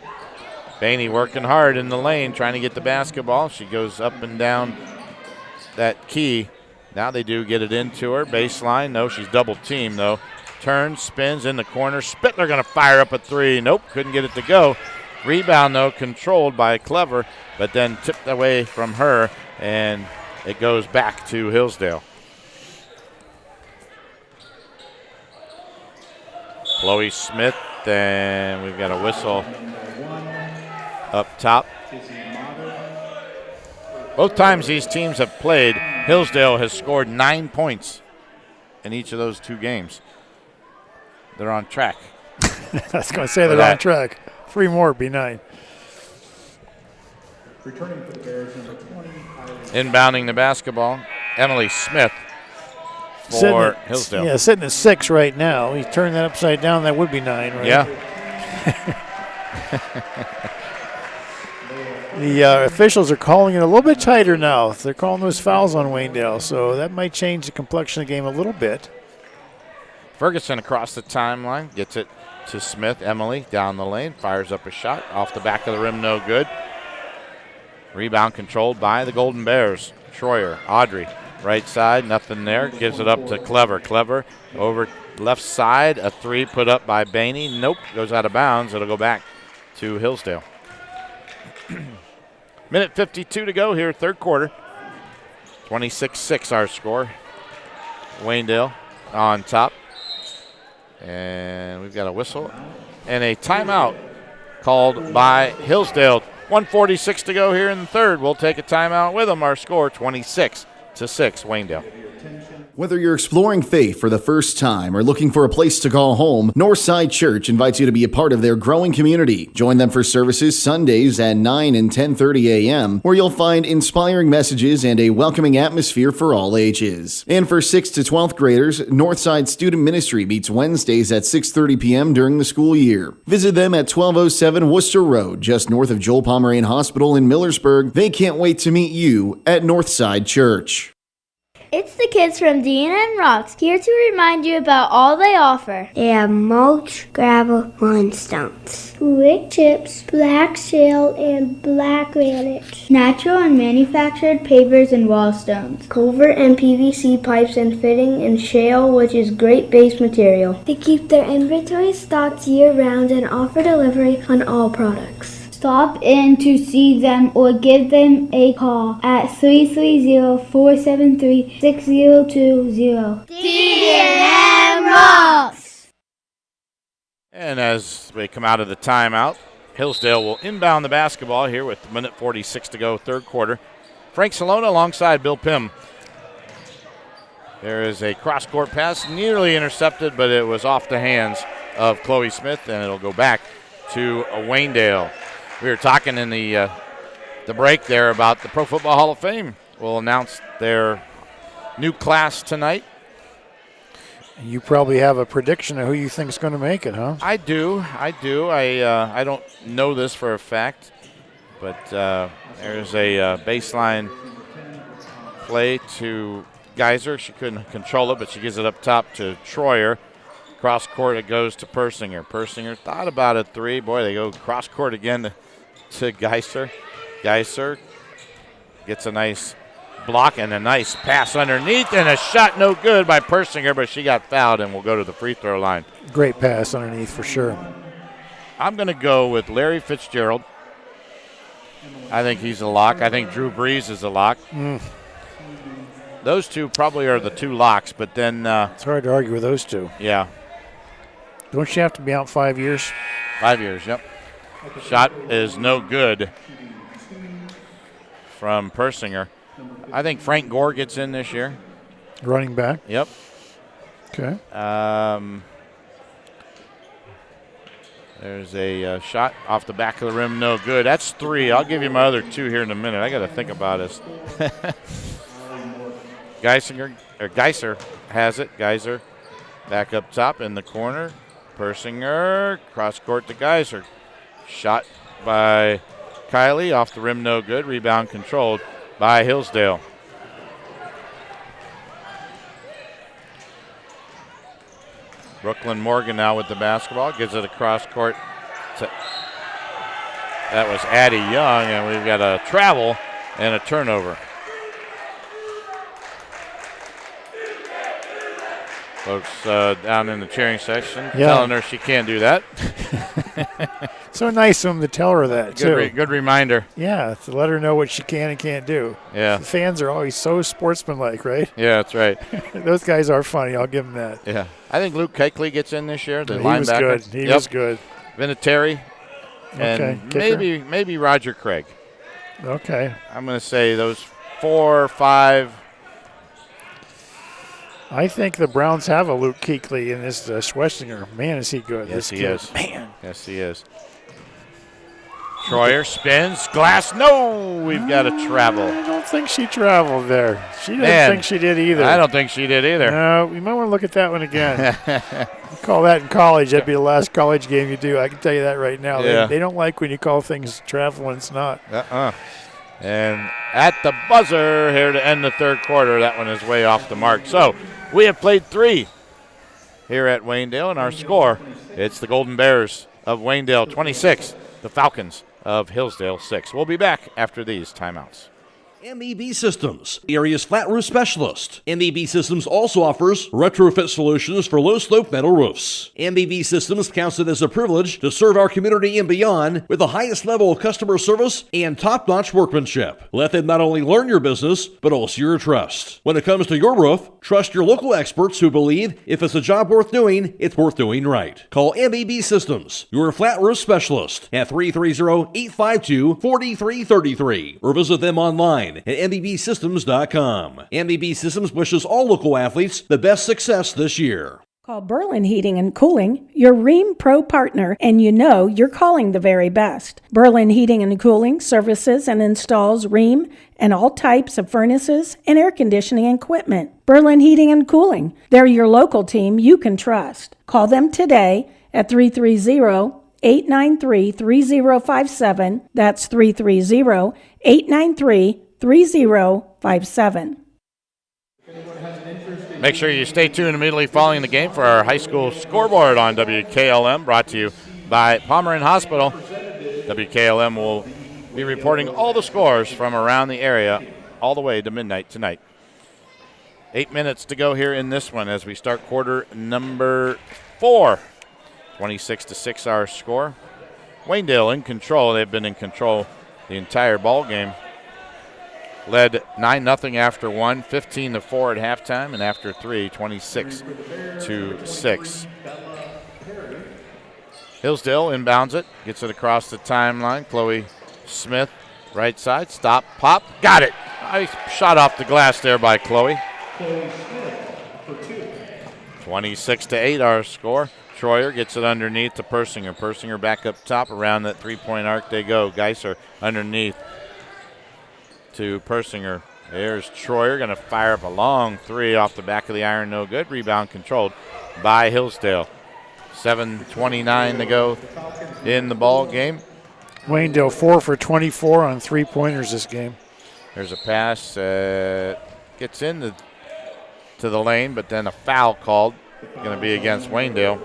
Bainey working hard in the lane, trying to get the basketball. She goes up and down that key. Now they do get it into her. Baseline. No, she's double teamed, though. Turns, spins in the corner. Spittler going to fire up a 3. Nope, couldn't get it to go. Rebound, though, controlled by Clever, but then tipped away from her, and it goes back to Hillsdale. Chloe Smith, and we've got a whistle up top. Both times these teams have played, Hillsdale has scored 9 points in each of those 2 games. They're on track. I was going to say they're on track. 3 more would be 9. Returning for the Bears, number 20. Inbounding the basketball, Emily Smith for Hillsdale. Yeah, sitting at 6 right now. He turned that upside down. That would be 9, right? Yeah. The officials are calling it a little bit tighter now. They're calling those fouls on Waynedale, so that might change the complexion of the game a little bit. Ferguson across the timeline, gets it to Smith. Emily down the lane, fires up a shot. Off the back of the rim, no good. Rebound controlled by the Golden Bears. Troyer, Audrey, right side, nothing there. Gives it up to Clever. Clever over left side, a 3 put up by Bainey. Nope, goes out of bounds. It'll go back to Hillsdale. Minute 52 to go here, third quarter. 26-6 our score. Waynedale on top. And we've got a whistle and a timeout called by Hillsdale. 1:46 to go here in the third. We'll take a timeout with them. Our score 26-6, Waynedale. Whether you're exploring faith for the first time or looking for a place to call home, Northside Church invites you to be a part of their growing community. Join them for services Sundays at 9 and 10:30 a.m., where you'll find inspiring messages and a welcoming atmosphere for all ages. And for 6th to 12th graders, Northside Student Ministry meets Wednesdays at 6:30 p.m. during the school year. Visit them at 1207 Worcester Road, just north of Joel Pomeranian Hospital in Millersburg. They can't wait to meet you at Northside Church. It's the kids from Deanna and Rocks, here to remind you about all they offer. They have mulch, gravel, limstones, wood chips, black shale, and black granite, natural and manufactured pavers and wall stones, culvert and PVC pipes and fitting, and shale, which is great base material. They keep their inventory stocked year-round and offer delivery on all products. Stop in to see them or give them a call at 330-473-6020. D&M Rocks! And as we come out of the timeout, Hillsdale will inbound the basketball here with minute 46 to go, third quarter. Frank Cilona alongside Bill Pym. There is a cross-court pass, nearly intercepted, but it was off the hands of Chloe Smith, and it'll go back to Waynedale. We were talking in the break there about the Pro Football Hall of Fame. We'll announce their new class tonight. You probably have a prediction of who you think is going to make it, huh? I do. I don't know this for a fact, but there's a baseline play to Geyser. She couldn't control it, but she gives it up top to Troyer. Cross court, it goes to Persinger. Persinger thought about a three. Boy, they go cross court again to Geyser. Geyser gets a nice block and a nice pass underneath, and a shot no good by Persinger, but she got fouled and will go to the free throw line. Great pass underneath for sure. I'm going to go with Larry Fitzgerald. I think he's a lock. I think Drew Brees is a lock. Those two probably are the two locks, but then it's hard to argue with those two. Yeah. Don't you have to be out 5 years? 5 years, yep. Shot is no good from Persinger. I think Frank Gore gets in this year. Running back? Yep. Okay. There's a shot off the back of the rim, no good. That's three. I'll give you my other two here in a minute. I got to think about this. Geyser has it. Geyser back up top in the corner. Persinger, cross court to Geyser. Shot by Kylie, off the rim, no good. Rebound controlled by Hillsdale. Brooklyn Morgan now with the basketball. Gives it across court to, that was Addie Young, and we've got a travel and a turnover. Folks down in the cheering section telling her she can't do that. So nice of them to tell her that, too. Good reminder. Yeah, to let her know what she can and can't do. Yeah. The fans are always so sportsmanlike, right? Yeah, that's right. Those guys are funny. I'll give them that. Yeah. I think Luke Kuechly gets in this year, the He linebacker. was good. He was good. Vinatieri. Okay. And maybe Roger Craig. Okay. I'm going to say those 4 or 5. I think the Browns have a Luke Kuechly in this Schwestinger. Man, is he good. Yes, he is. Man. Yes, he is. Troyer spins. Glass. No, we've got a travel. I don't think she traveled there. She didn't think she did either. I don't think she did either. No, you might want to look at that one again. Call that in college. That'd be the last college game you do. I can tell you that right now. Yeah. They don't like when you call things travel when it's not. And at the buzzer here to end the third quarter, that one is way off the mark. So we have played 3 here at Waynedale, and our score, it's the Golden Bears of Waynedale 26, the Falcons of Hillsdale 6. We'll be back after these timeouts. MEB Systems, the area's flat roof specialist. MEB Systems also offers retrofit solutions for low-slope metal roofs. MEB Systems counts it as a privilege to serve our community and beyond with the highest level of customer service and top-notch workmanship. Let them not only learn your business, but also your trust. When it comes to your roof, trust your local experts who believe if it's a job worth doing, it's worth doing right. Call MEB Systems, your flat roof specialist, at 330-852-4333, or visit them online at mbsystems.com. MBB Systems wishes all local athletes the best success this year. Call Berlin Heating and Cooling, your Rheem Pro partner, and you know you're calling the very best. Berlin Heating and Cooling services and installs Rheem and all types of furnaces and air conditioning equipment. Berlin Heating and Cooling, they're your local team you can trust. Call them today at 330-893-3057. That's 330-893-3057. Make sure you stay tuned immediately following the game for our high school scoreboard on WKLM, brought to you by Pomerant Hospital. WKLM will be reporting all the scores from around the area all the way to midnight tonight. 8 minutes to go here in this one as we start quarter number 4. 26-6 our score. Waynedale in control. They've been in control the entire ball game. Led 9-0 after 1, 15-4 at halftime, and after 3, 26-6. Hillsdale inbounds it, gets it across the timeline. Chloe Smith, right side, stop, pop, got it. Nice shot off the glass there by Chloe. 26-8 our score. Troyer gets it underneath to Persinger. Persinger back up top around that three-point arc they go. Geiser underneath to Persinger. There's Troyer going to fire up a long three off the back of the iron. No good. Rebound controlled by Hillsdale. 7:29 to go in the ball game. Waynedale 4 for 24 on three-pointers this game. There's a pass. Gets into the lane, but then a foul called. Going to be against Waynedale.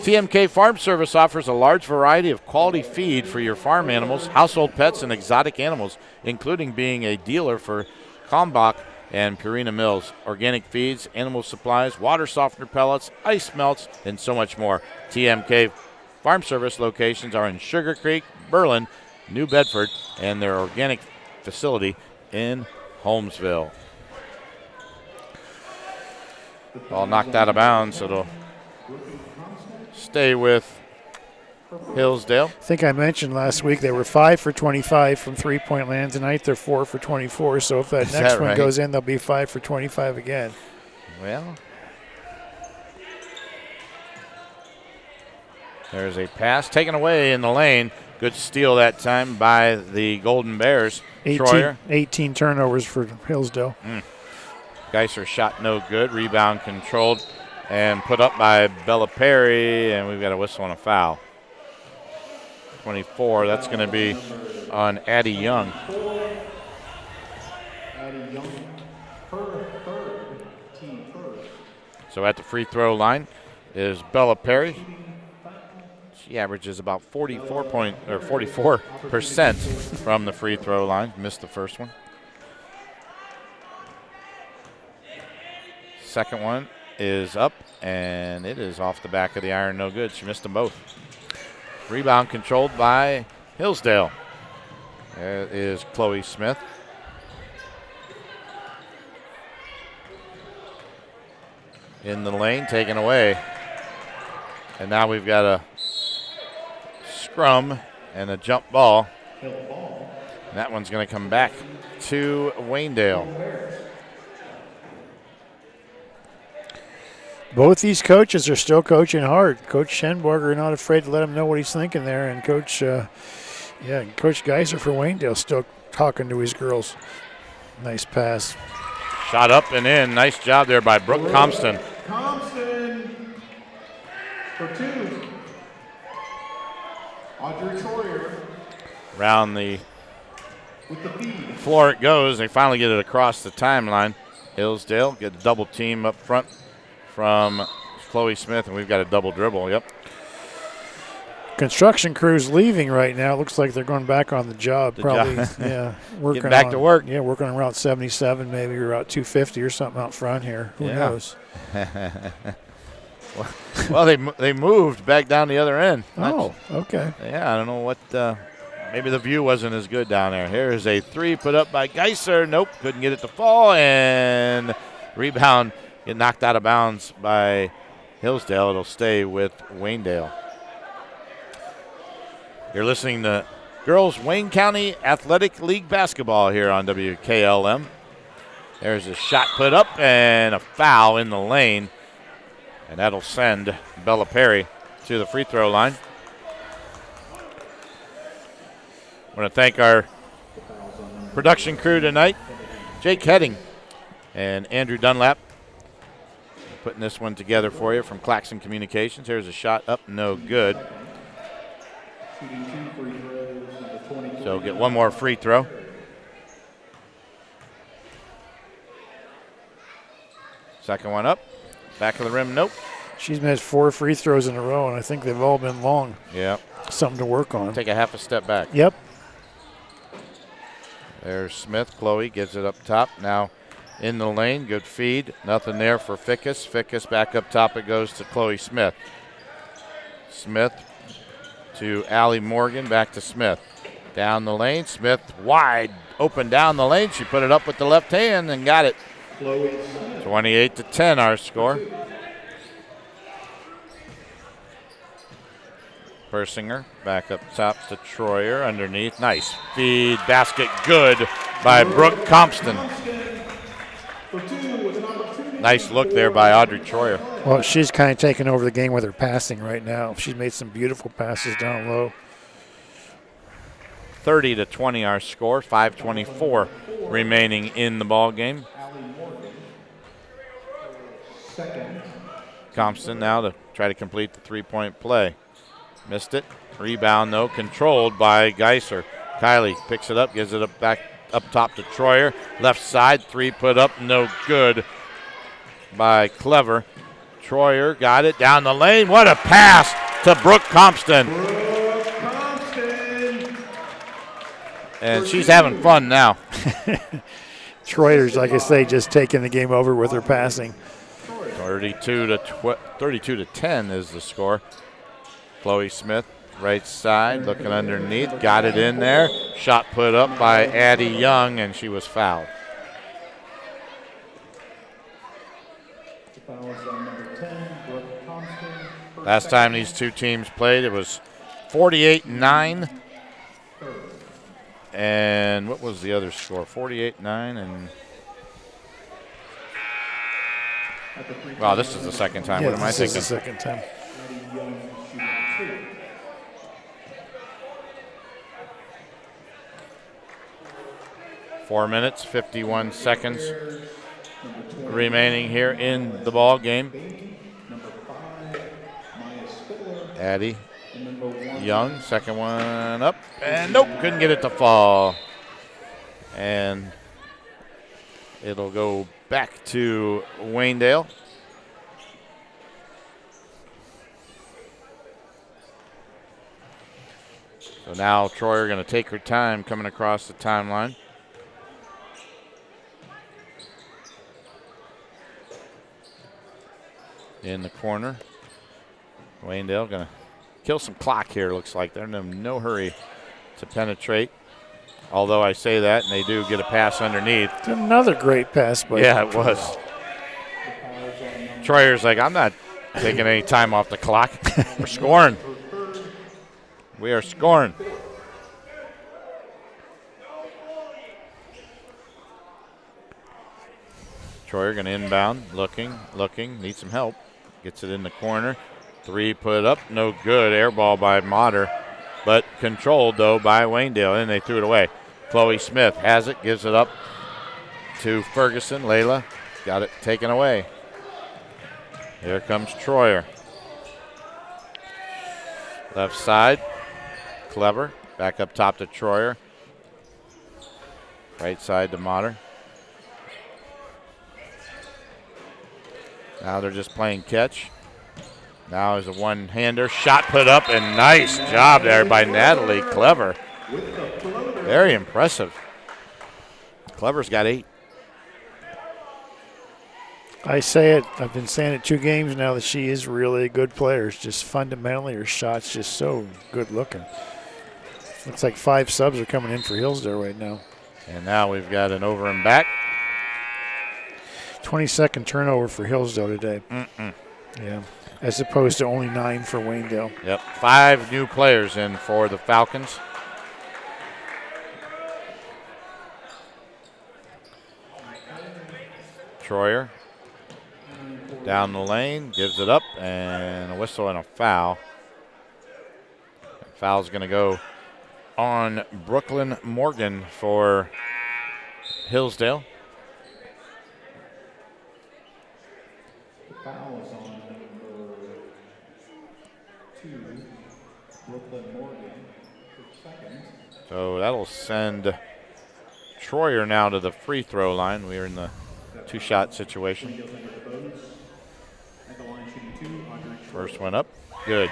TMK Farm Service offers a large variety of quality feed for your farm animals, household pets, and exotic animals, including being a dealer for Kalmbach and Purina Mills, organic feeds, animal supplies, water softener pellets, ice melts, and so much more. TMK Farm Service locations are in Sugar Creek, Berlin, New Bedford, and their organic facility in Holmesville. Ball knocked out of bounds, so it'll stay with Hillsdale. I think I mentioned last week they were 5 for 25 from three-point land. Tonight they're 4 for 24, so if that next one goes in, they'll be 5 for 25 again. Well, there's a pass taken away in the lane. Good steal that time by the Golden Bears. 18 turnovers for Hillsdale. Geiser shot no good. Rebound controlled and put up by Bella Perry, and we've got a whistle and a foul. 24, that's going to be on Addie Young. So at the free throw line is Bella Perry. She averages about 44% from the free throw line. Missed the first one. Second one is up, and it is off the back of the iron. No good. She missed them both. Rebound controlled by Hillsdale. There is Chloe Smith. In the lane, taken away. And now we've got a scrum and a jump ball. And that one's going to come back to Waynedale. Both these coaches are still coaching hard. Coach Schenberger not afraid to let him know what he's thinking there, and Coach Geiser for Waynedale still talking to his girls. Nice pass. Shot up and in. Nice job there by Brooke Compton. Compton for 2. Audrey Troyer. Around the floor it goes. They finally get it across the timeline. Hillsdale get a double team up front from Chloe Smith, and we've got a double dribble. Yep. Construction crews leaving right now. Looks like they're going back on the job. Yeah, working Getting back to work. Yeah, working on Route 77, maybe Route 250 or something out front here. Who knows? Well, they moved back down the other end. Oh, okay. Yeah, I don't know what. Maybe the view wasn't as good down there. Here's a three put up by Geiser. Nope, couldn't get it to fall, and rebound get knocked out of bounds by Hillsdale. It'll stay with Waynedale. You're listening to Girls Wayne County Athletic League basketball here on WKLM. There's a shot put up and a foul in the lane, and that'll send Bella Perry to the free throw line. I want to thank our production crew tonight, Jake Heading and Andrew Dunlap, putting this one together for you from Claxon Communications. Here's a shot up, no good. So get one more free throw. Second one up. Back of the rim, nope. She's missed 4 free throws in a row, and I think they've all been long. Yeah. Something to work on. Take a half a step back. Yep. There's Smith. Chloe gives it up top. Now in the lane. Good feed. Nothing there for Fickus. Fickus back up top. It goes to Chloe Smith. Smith to Allie Morgan. Back to Smith. Down the lane. Smith wide open down the lane. She put it up with the left hand and got it. 28-10 our score. Persinger back up top to Troyer underneath. Nice feed. Basket good by Brooke Compton. Nice look there by Audrey Troyer. Well, she's kind of taking over the game with her passing right now. She's made some beautiful passes down low. 30-20 our score. 5:24 remaining in the ball game. Compton now to try to complete the three-point play. Missed it. Rebound, though, controlled by Geiser. Kylie picks it up, gives it up back up top to Troyer. Left side, three put up, no good by Clever. Troyer got it down the lane. What a pass to Brooke Compton. And she's having fun now. Troyer's, like I say, just taking the game over with her passing. 32-10 is the score. Chloe Smith, right side, looking underneath, got it in there. Shot put up by Addie Young, and she was fouled. Last time these two teams played, it was 48-9. And what was the other score? 48-9 and... Wow, this is the second time. Yeah, what am I thinking? This is the second time. Four minutes, 51 seconds remaining here in the ball game. Addie Young, second one up, and nope, couldn't get it to fall. And it'll go back to Waynedale. So now Troyer going to take her time coming across the timeline. In the corner. Waynedale going to kill some clock here, looks like. They're in no hurry to penetrate. Although I say that, and they do get a pass underneath. Another great pass. Yeah, it was. Troyer's like, I'm not taking any time off the clock. We're scoring. We are scoring. Troyer going to inbound, looking, needs some help. Gets it in the corner. Three put up, no good. Air ball by Motter, but controlled, though, by Waynedale, and they threw it away. Chloe Smith has it, gives it up to Ferguson. Layla got it taken away. Here comes Troyer. Left side, Clever. Back up top to Troyer. Right side to Motter. Now they're just playing catch. Now is a one-hander. Shot put up, and nice job there by Natalie Clever. Very impressive. Clever's got 8. I say it, I've been saying it 2 games now that she is really a good player. It's just fundamentally her shot's just so good looking. Looks like 5 subs are coming in for Hillsdale right now. And now we've got an over and back. 22nd turnover for Hillsdale today. Yeah, as opposed to only 9 for Waynedale. Yep, 5 new players in for the Falcons. Troyer down the lane, gives it up, and a whistle and a foul. Foul's going to go on Brooklyn Morgan for Hillsdale. Foul is on number 2, Brooklyn Morgan, for second. So that'll send Troyer now to the free throw line. We are in the 2-shot situation. First one up, good.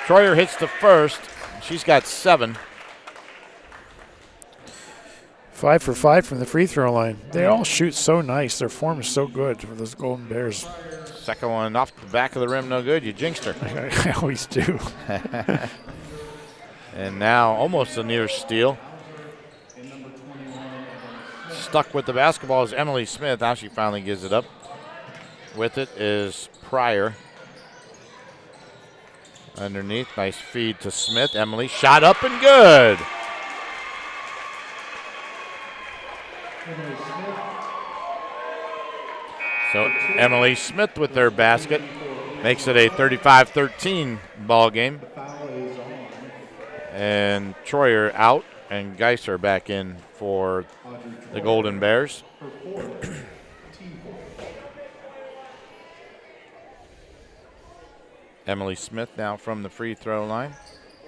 Troyer hits the first. She's got 7. 5 for 5 from the free throw line. They all shoot so nice. Their form is so good for those Golden Bears. Second one off the back of the rim, no good. You jinxed her. I always do. And now almost a near steal. Stuck with the basketball is Emily Smith. Now she finally gives it up. With it is Pryor. Underneath, nice feed to Smith. Emily shot up and good. So Emily Smith with their basket makes it a 35-13 ball game. And Troyer out and Geiser back in for the Golden Bears. Emily Smith now from the free throw line.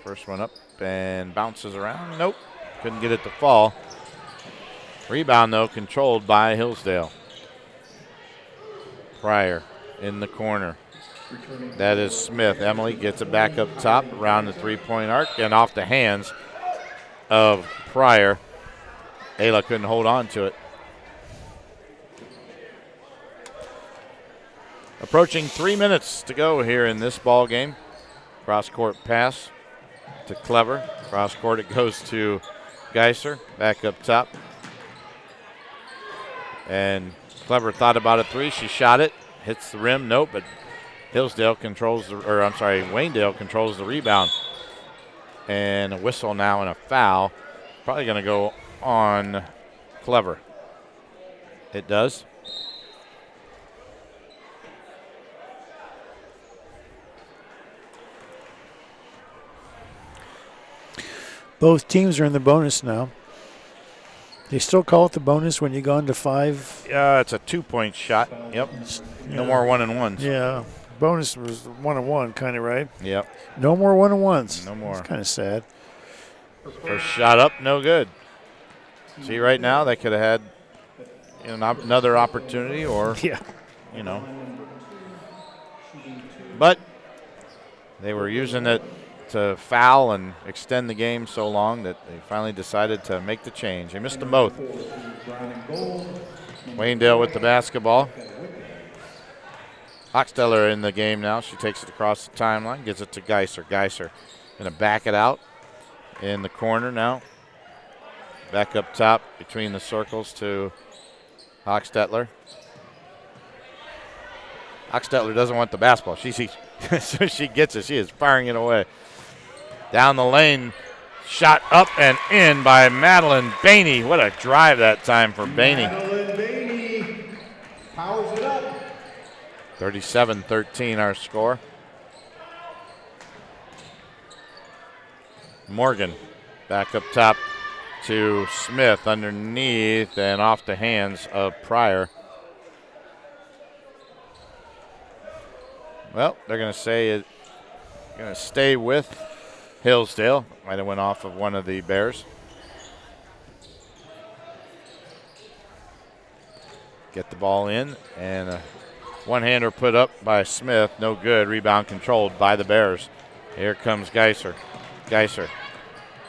First one up and bounces around. Nope, couldn't get it to fall. Rebound, though, controlled by Hillsdale. Pryor in the corner. That is Smith. Emily gets it back up top around the three-point arc and off the hands of Pryor. Ayla couldn't hold on to it. Approaching 3 minutes to go here in this ball game. Cross-court pass to Clever. Cross-court it goes to Geiser. Back up top. And Clever thought about a 3. She shot it. Hits the rim. Nope, but Waynedale controls the rebound. And a whistle now and a foul. Probably going to go on Clever. It does. Both teams are in the bonus now. They still call it the bonus when you go into 5. Yeah, it's a 2-point shot. Yep. No more 1-and-1s. Yeah. Bonus was 1-and-1, kind of, right? Yep. No more 1-and-1s. No more. It's kind of sad. First shot up, no good. See, right now they could have had another opportunity, or but they were using it to foul and extend the game so long that they finally decided to make the change. They missed them both. Waynedale with the basketball. Hochstetter in the game now. She takes it across the timeline, gives it to Geiser. Geiser going to back it out in the corner now. Back up top between the circles to Hochstetter. Hochstetter doesn't want the basketball. She gets it. She is firing it away. Down the lane, shot up and in by Madeline Bainey. What a drive that time for Bainey. Madeline Bainey powers it up. 37-13 our score. Morgan back up top to Smith underneath and off the hands of Pryor. Well, they're going to say it's going to stay with Hillsdale. Might have went off of one of the Bears. Get the ball in, and a One-hander put up by Smith. No good. Rebound controlled by the Bears. Here comes Geiser. Geiser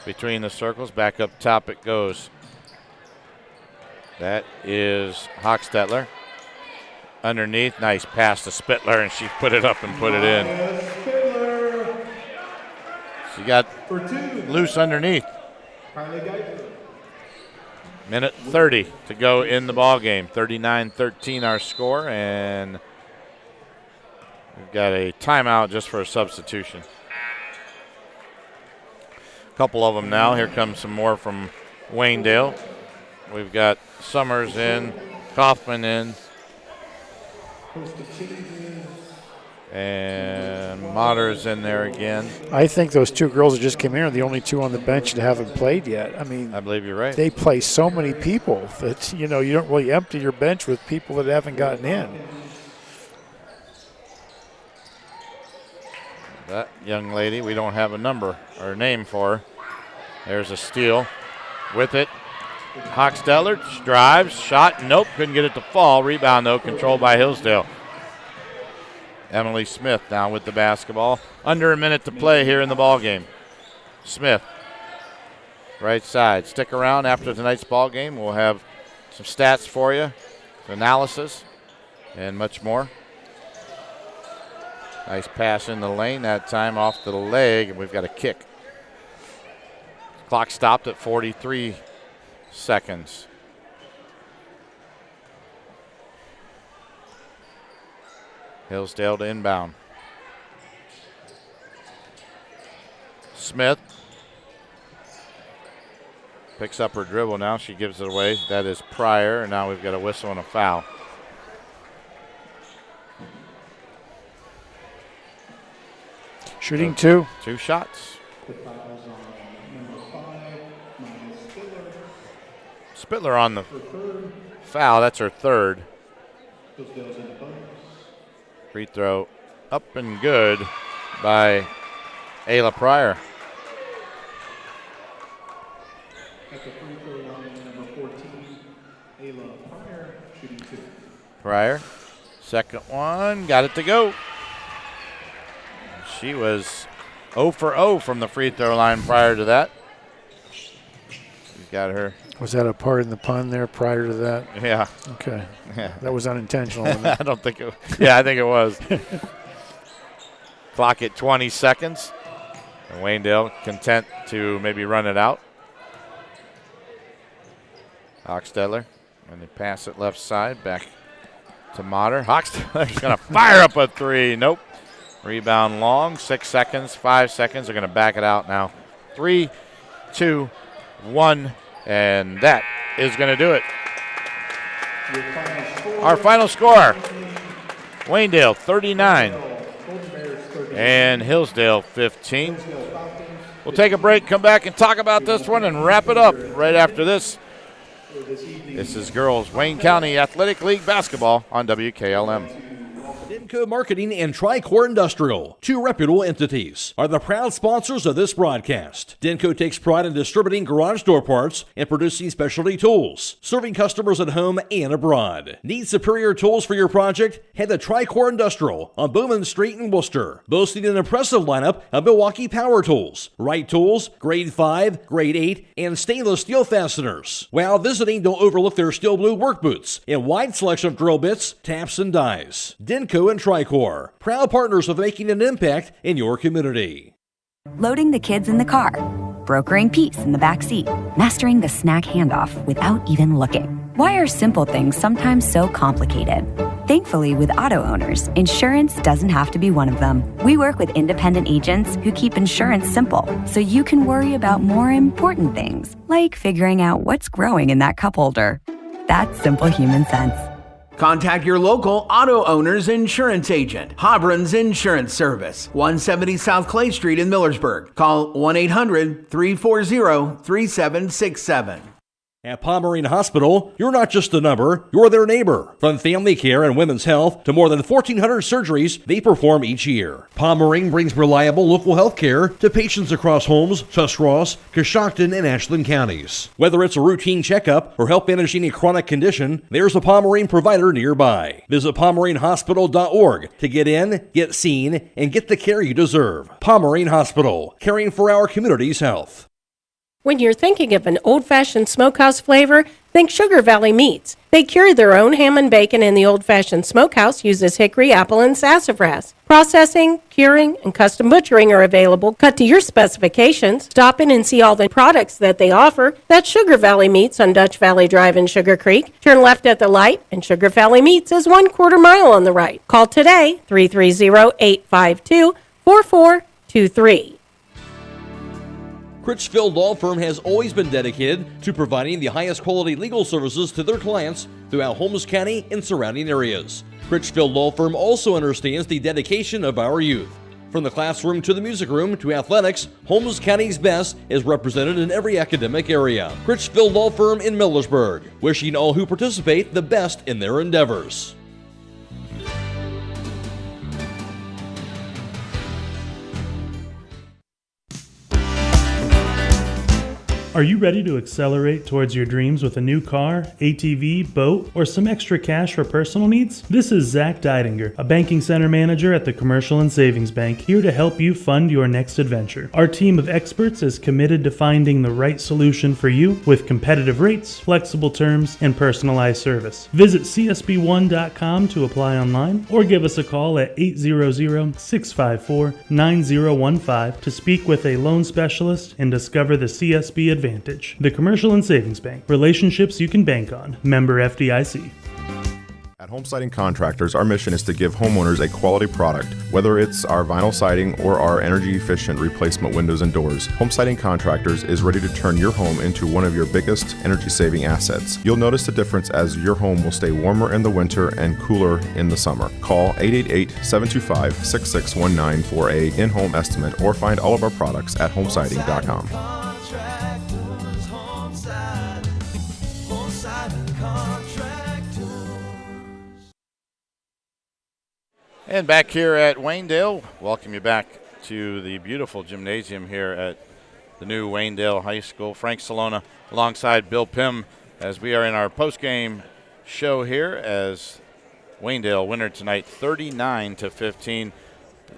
between the circles. Back up top it goes. That is Hochstetler. Underneath. Nice pass to Spittler, and she put it up and put it in. She got loose underneath. Minute 30 to go in the ball game. 39-13 our score, and we've got a timeout just for a substitution. A couple of them now. Here comes some more from Waynedale. We've got Summers in, Kaufman in, and Motter's in there again. I think those two girls that just came in are the only two on the bench that haven't played yet. I mean, I believe you're right. They play so many people that, you don't really empty your bench with people that haven't gotten in. That young lady, we don't have a number or a name for her. There's a steal with it. Hochstetler drives, shot, nope, couldn't get it to fall. Rebound, though, controlled by Hillsdale. Emily Smith now with the basketball. Under a minute to play here in the ball game. Smith, right side. Stick around after tonight's ball game. We'll have some stats for you, analysis, and much more. Nice pass in the lane that time off to the leg, and we've got a kick. Clock stopped at 43 seconds. Hillsdale to inbound. Smith picks up her dribble now. She gives it away. That is Pryor, and now we've got a whistle and a foul. Shooting two. Two shots. Spittler on the foul. That's her third. Free throw up and good by Ayla Pryor. At the free throw line, number 14, Ayla Pryor, shooting two. Pryor, second one, got it to go. She was 0 for 0 from the free throw line prior to that. She's got her. Was that a part in the pun there prior to that? Yeah. Okay. Yeah. That was unintentional. I don't think it. Yeah, I think it was. Clock at 20 seconds. And Waynedale content to maybe run it out. Hochstetler, and they pass it left side back to Motter. Hochstetler's going to fire up a three. Nope. Rebound long. 6 seconds, 5 seconds. They're going to back it out now. 3, 2, 1. And that is going to do it. Our final score, Waynedale 39 and Hillsdale 15. We'll take a break, come back and talk about this one and wrap it up right after this. This is girls Wayne County Athletic League basketball on WKLM. Denco Marketing and Tricor Industrial, two reputable entities, are the proud sponsors of this broadcast. Denco takes pride in distributing garage door parts and producing specialty tools, serving customers at home and abroad. Need superior tools for your project? Head to Tricor Industrial on Bowman Street in Worcester, boasting an impressive lineup of Milwaukee power tools, Wright tools, grade 5, grade 8, and stainless steel fasteners. While visiting, don't overlook their steel blue work boots and wide selection of drill bits, taps, and dies. Denco and Tricor, proud partners of making an impact in your community. Loading the kids in the car, brokering peace in the back seat, mastering the snack handoff without even looking. Why are simple things sometimes so complicated? Thankfully, with auto owners, insurance doesn't have to be one of them. We work with independent agents who keep insurance simple, so you can worry about more important things, like figuring out what's growing in that cup holder. That's simple human sense. Contact your local auto owner's insurance agent. Hobron's Insurance Service, 170 South Clay Street in Millersburg. Call 1-800-340-3767. At Pomerene Hospital, you're not just a number, you're their neighbor. From family care and women's health to more than 1,400 surgeries they perform each year. Pomerene brings reliable local health care to patients across Holmes, Tuscarawas, Coshocton, and Ashland counties. Whether it's a routine checkup or help managing a chronic condition, there's a Pomerene provider nearby. Visit PomereneHospital.org to get in, get seen, and get the care you deserve. Pomerene Hospital, caring for our community's health. When you're thinking of an old-fashioned smokehouse flavor, think Sugar Valley Meats. They cure their own ham and bacon, and the old-fashioned smokehouse uses hickory, apple, and sassafras. Processing, curing, and custom butchering are available, cut to your specifications. Stop in and see all the products that they offer. That's Sugar Valley Meats on Dutch Valley Drive in Sugar Creek. Turn left at the light, and Sugar Valley Meats is 1/4 mile on the right. Call today, 330-852-4423. Critchfield Law Firm has always been dedicated to providing the highest quality legal services to their clients throughout Holmes County and surrounding areas. Critchfield Law Firm also understands the dedication of our youth. From the classroom to the music room to athletics, Holmes County's best is represented in every academic area. Critchfield Law Firm in Millersburg, wishing all who participate the best in their endeavors. Are you ready to accelerate towards your dreams with a new car, ATV, boat, or some extra cash for personal needs? This is Zach Deidinger, a banking center manager at the Commercial and Savings Bank, here to help you fund your next adventure. Our team of experts is committed to finding the right solution for you with competitive rates, flexible terms, and personalized service. Visit csb1.com to apply online or give us a call at 800-654-9015 to speak with a loan specialist and discover the CSB advantage. The Commercial and Savings Bank. Relationships you can bank on. Member FDIC. At Home Siding Contractors, our mission is to give homeowners a quality product, whether it's our vinyl siding or our energy-efficient replacement windows and doors. Home Siding Contractors is ready to turn your home into one of your biggest energy-saving assets. You'll notice the difference as your home will stay warmer in the winter and cooler in the summer. Call 888-725-6619 for a in-home estimate or find all of our products at homesiding.com. And back here at Waynedale, welcome you back to the beautiful gymnasium here at the new Waynedale High School. Frank Cilona alongside Bill Pym as we are in our postgame show here as Waynedale winner tonight 39-15.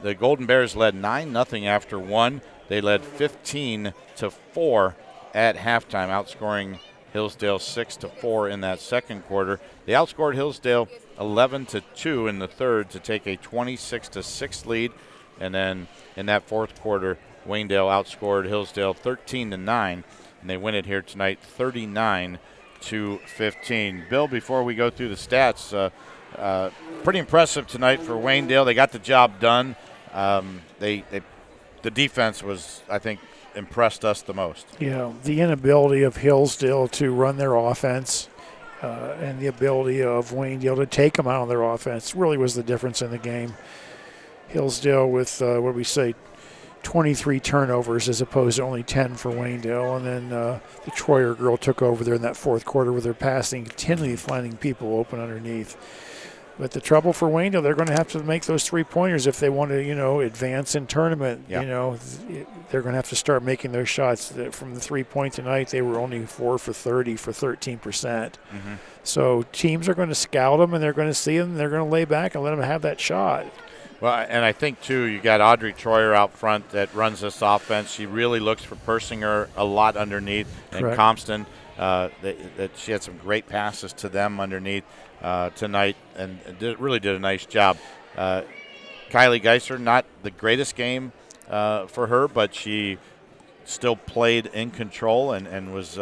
The Golden Bears led 9-0 after one. They led 15-4 at halftime, outscoring Hillsdale 6-4 in that second quarter. They outscored Hillsdale 11-2 in the third to take a 26-6 lead, and then in that fourth quarter, Waynedale outscored Hillsdale 13-9, and they win it here tonight 39-15. Bill, before we go through the stats, pretty impressive tonight for Waynedale. They got the job done. The defense was, I think, impressed us the most. Yeah, the inability of Hillsdale to run their offense and the ability of Waynedale to take them out on their offense really was the difference in the game. Hillsdale with, 23 turnovers as opposed to only 10 for Waynedale. And then the Troyer girl took over there in that fourth quarter with their passing, continually finding people open underneath. But the trouble for Waynedale, they're going to have to make those three-pointers if they want to, advance in tournament. Yep. They're going to have to start making those shots. From the three-point tonight, they were only 4 for 30 for 13%. Mm-hmm. So teams are going to scout them, and they're going to see them, and they're going to lay back and let them have that shot. Well, and I think, too, you got Audrey Troyer out front that runs this offense. She really looks for Persinger a lot underneath. And Correct. Compton, that she had some great passes to them underneath tonight and really did a nice job. Kylie Geiser, not the greatest game for her, but she still played in control and was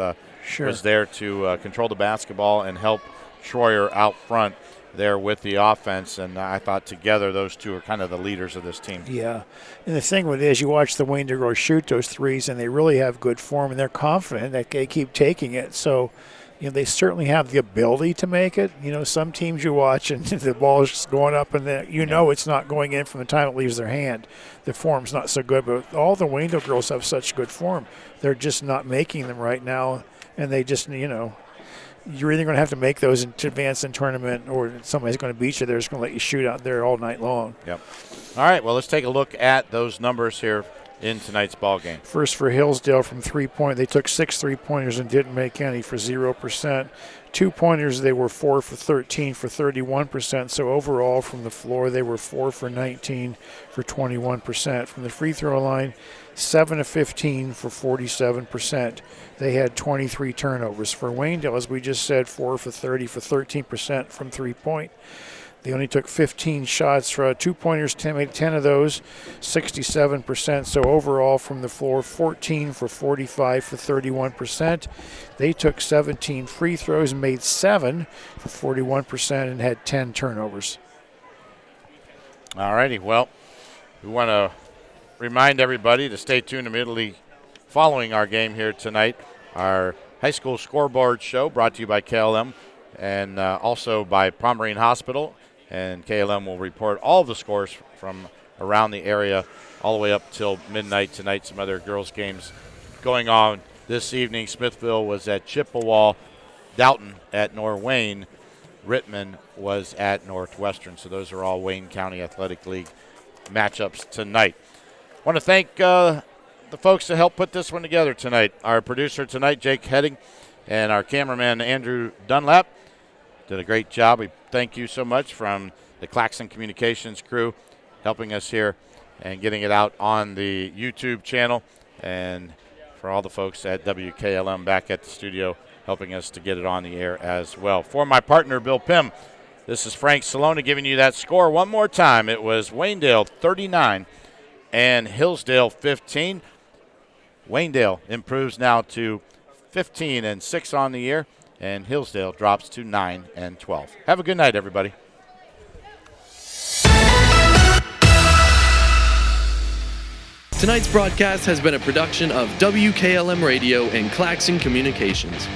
there to control the basketball and help Troyer out front there with the offense, and I thought together those two are kind of the leaders of this team. Yeah, and the thing with it is you watch the Waynedale girls shoot those threes, and they really have good form, and they're confident that they keep taking it. So, they certainly have the ability to make it. Some teams you watch, and the ball is just going up, and it's not going in from the time it leaves their hand. The form's not so good, but all the Waynedale girls have such good form. They're just not making them right now. and they just, you're either going to have to make those to advance in tournament, or somebody's going to beat you. They're just going to let you shoot out there all night long. Yep. All right, well, let's take a look at those numbers here in tonight's ball game. First for Hillsdale from three-point. They took 6 3-pointers and didn't make any for 0%. 2-pointers, they were 4 for 13 for 31%. So overall from the floor, they were 4 for 19 for 21%. From the free throw line, 7 of 15 for 47%. They had 23 turnovers. For Waynedale, as we just said, 4 for 30 for 13% from three-point. They only took 15 shots for 2-pointers, made 10 of those, 67%. So overall from the floor, 14 for 45 for 31%. They took 17 free throws and made 7 for 41% and had 10 turnovers. All righty, well, we want to remind everybody to stay tuned immediately following our game here tonight. Our high school scoreboard show brought to you by KLM and also by Pomerene Hospital. And KLM will report all the scores from around the area all the way up till midnight tonight. Some other girls' games going on this evening. Smithville was at Chippewa, Dalton at Norwayne, Rittman was at Northwestern. So those are all Wayne County Athletic League matchups tonight. I want to thank the folks that helped put this one together tonight. Our producer tonight, Jake Heading, and our cameraman, Andrew Dunlap, did a great job. We thank you so much from the Claxon Communications crew helping us here and getting it out on the YouTube channel, and for all the folks at WKLM back at the studio helping us to get it on the air as well. For my partner, Bill Pym, this is Frank Cilona giving you that score one more time. It was Waynedale 39 and Hillsdale 15. Waynedale improves now to 15-6 on the year, and Hillsdale drops to 9-12. Have a good night, everybody. Tonight's broadcast has been a production of WKLM Radio and Claxon Communications.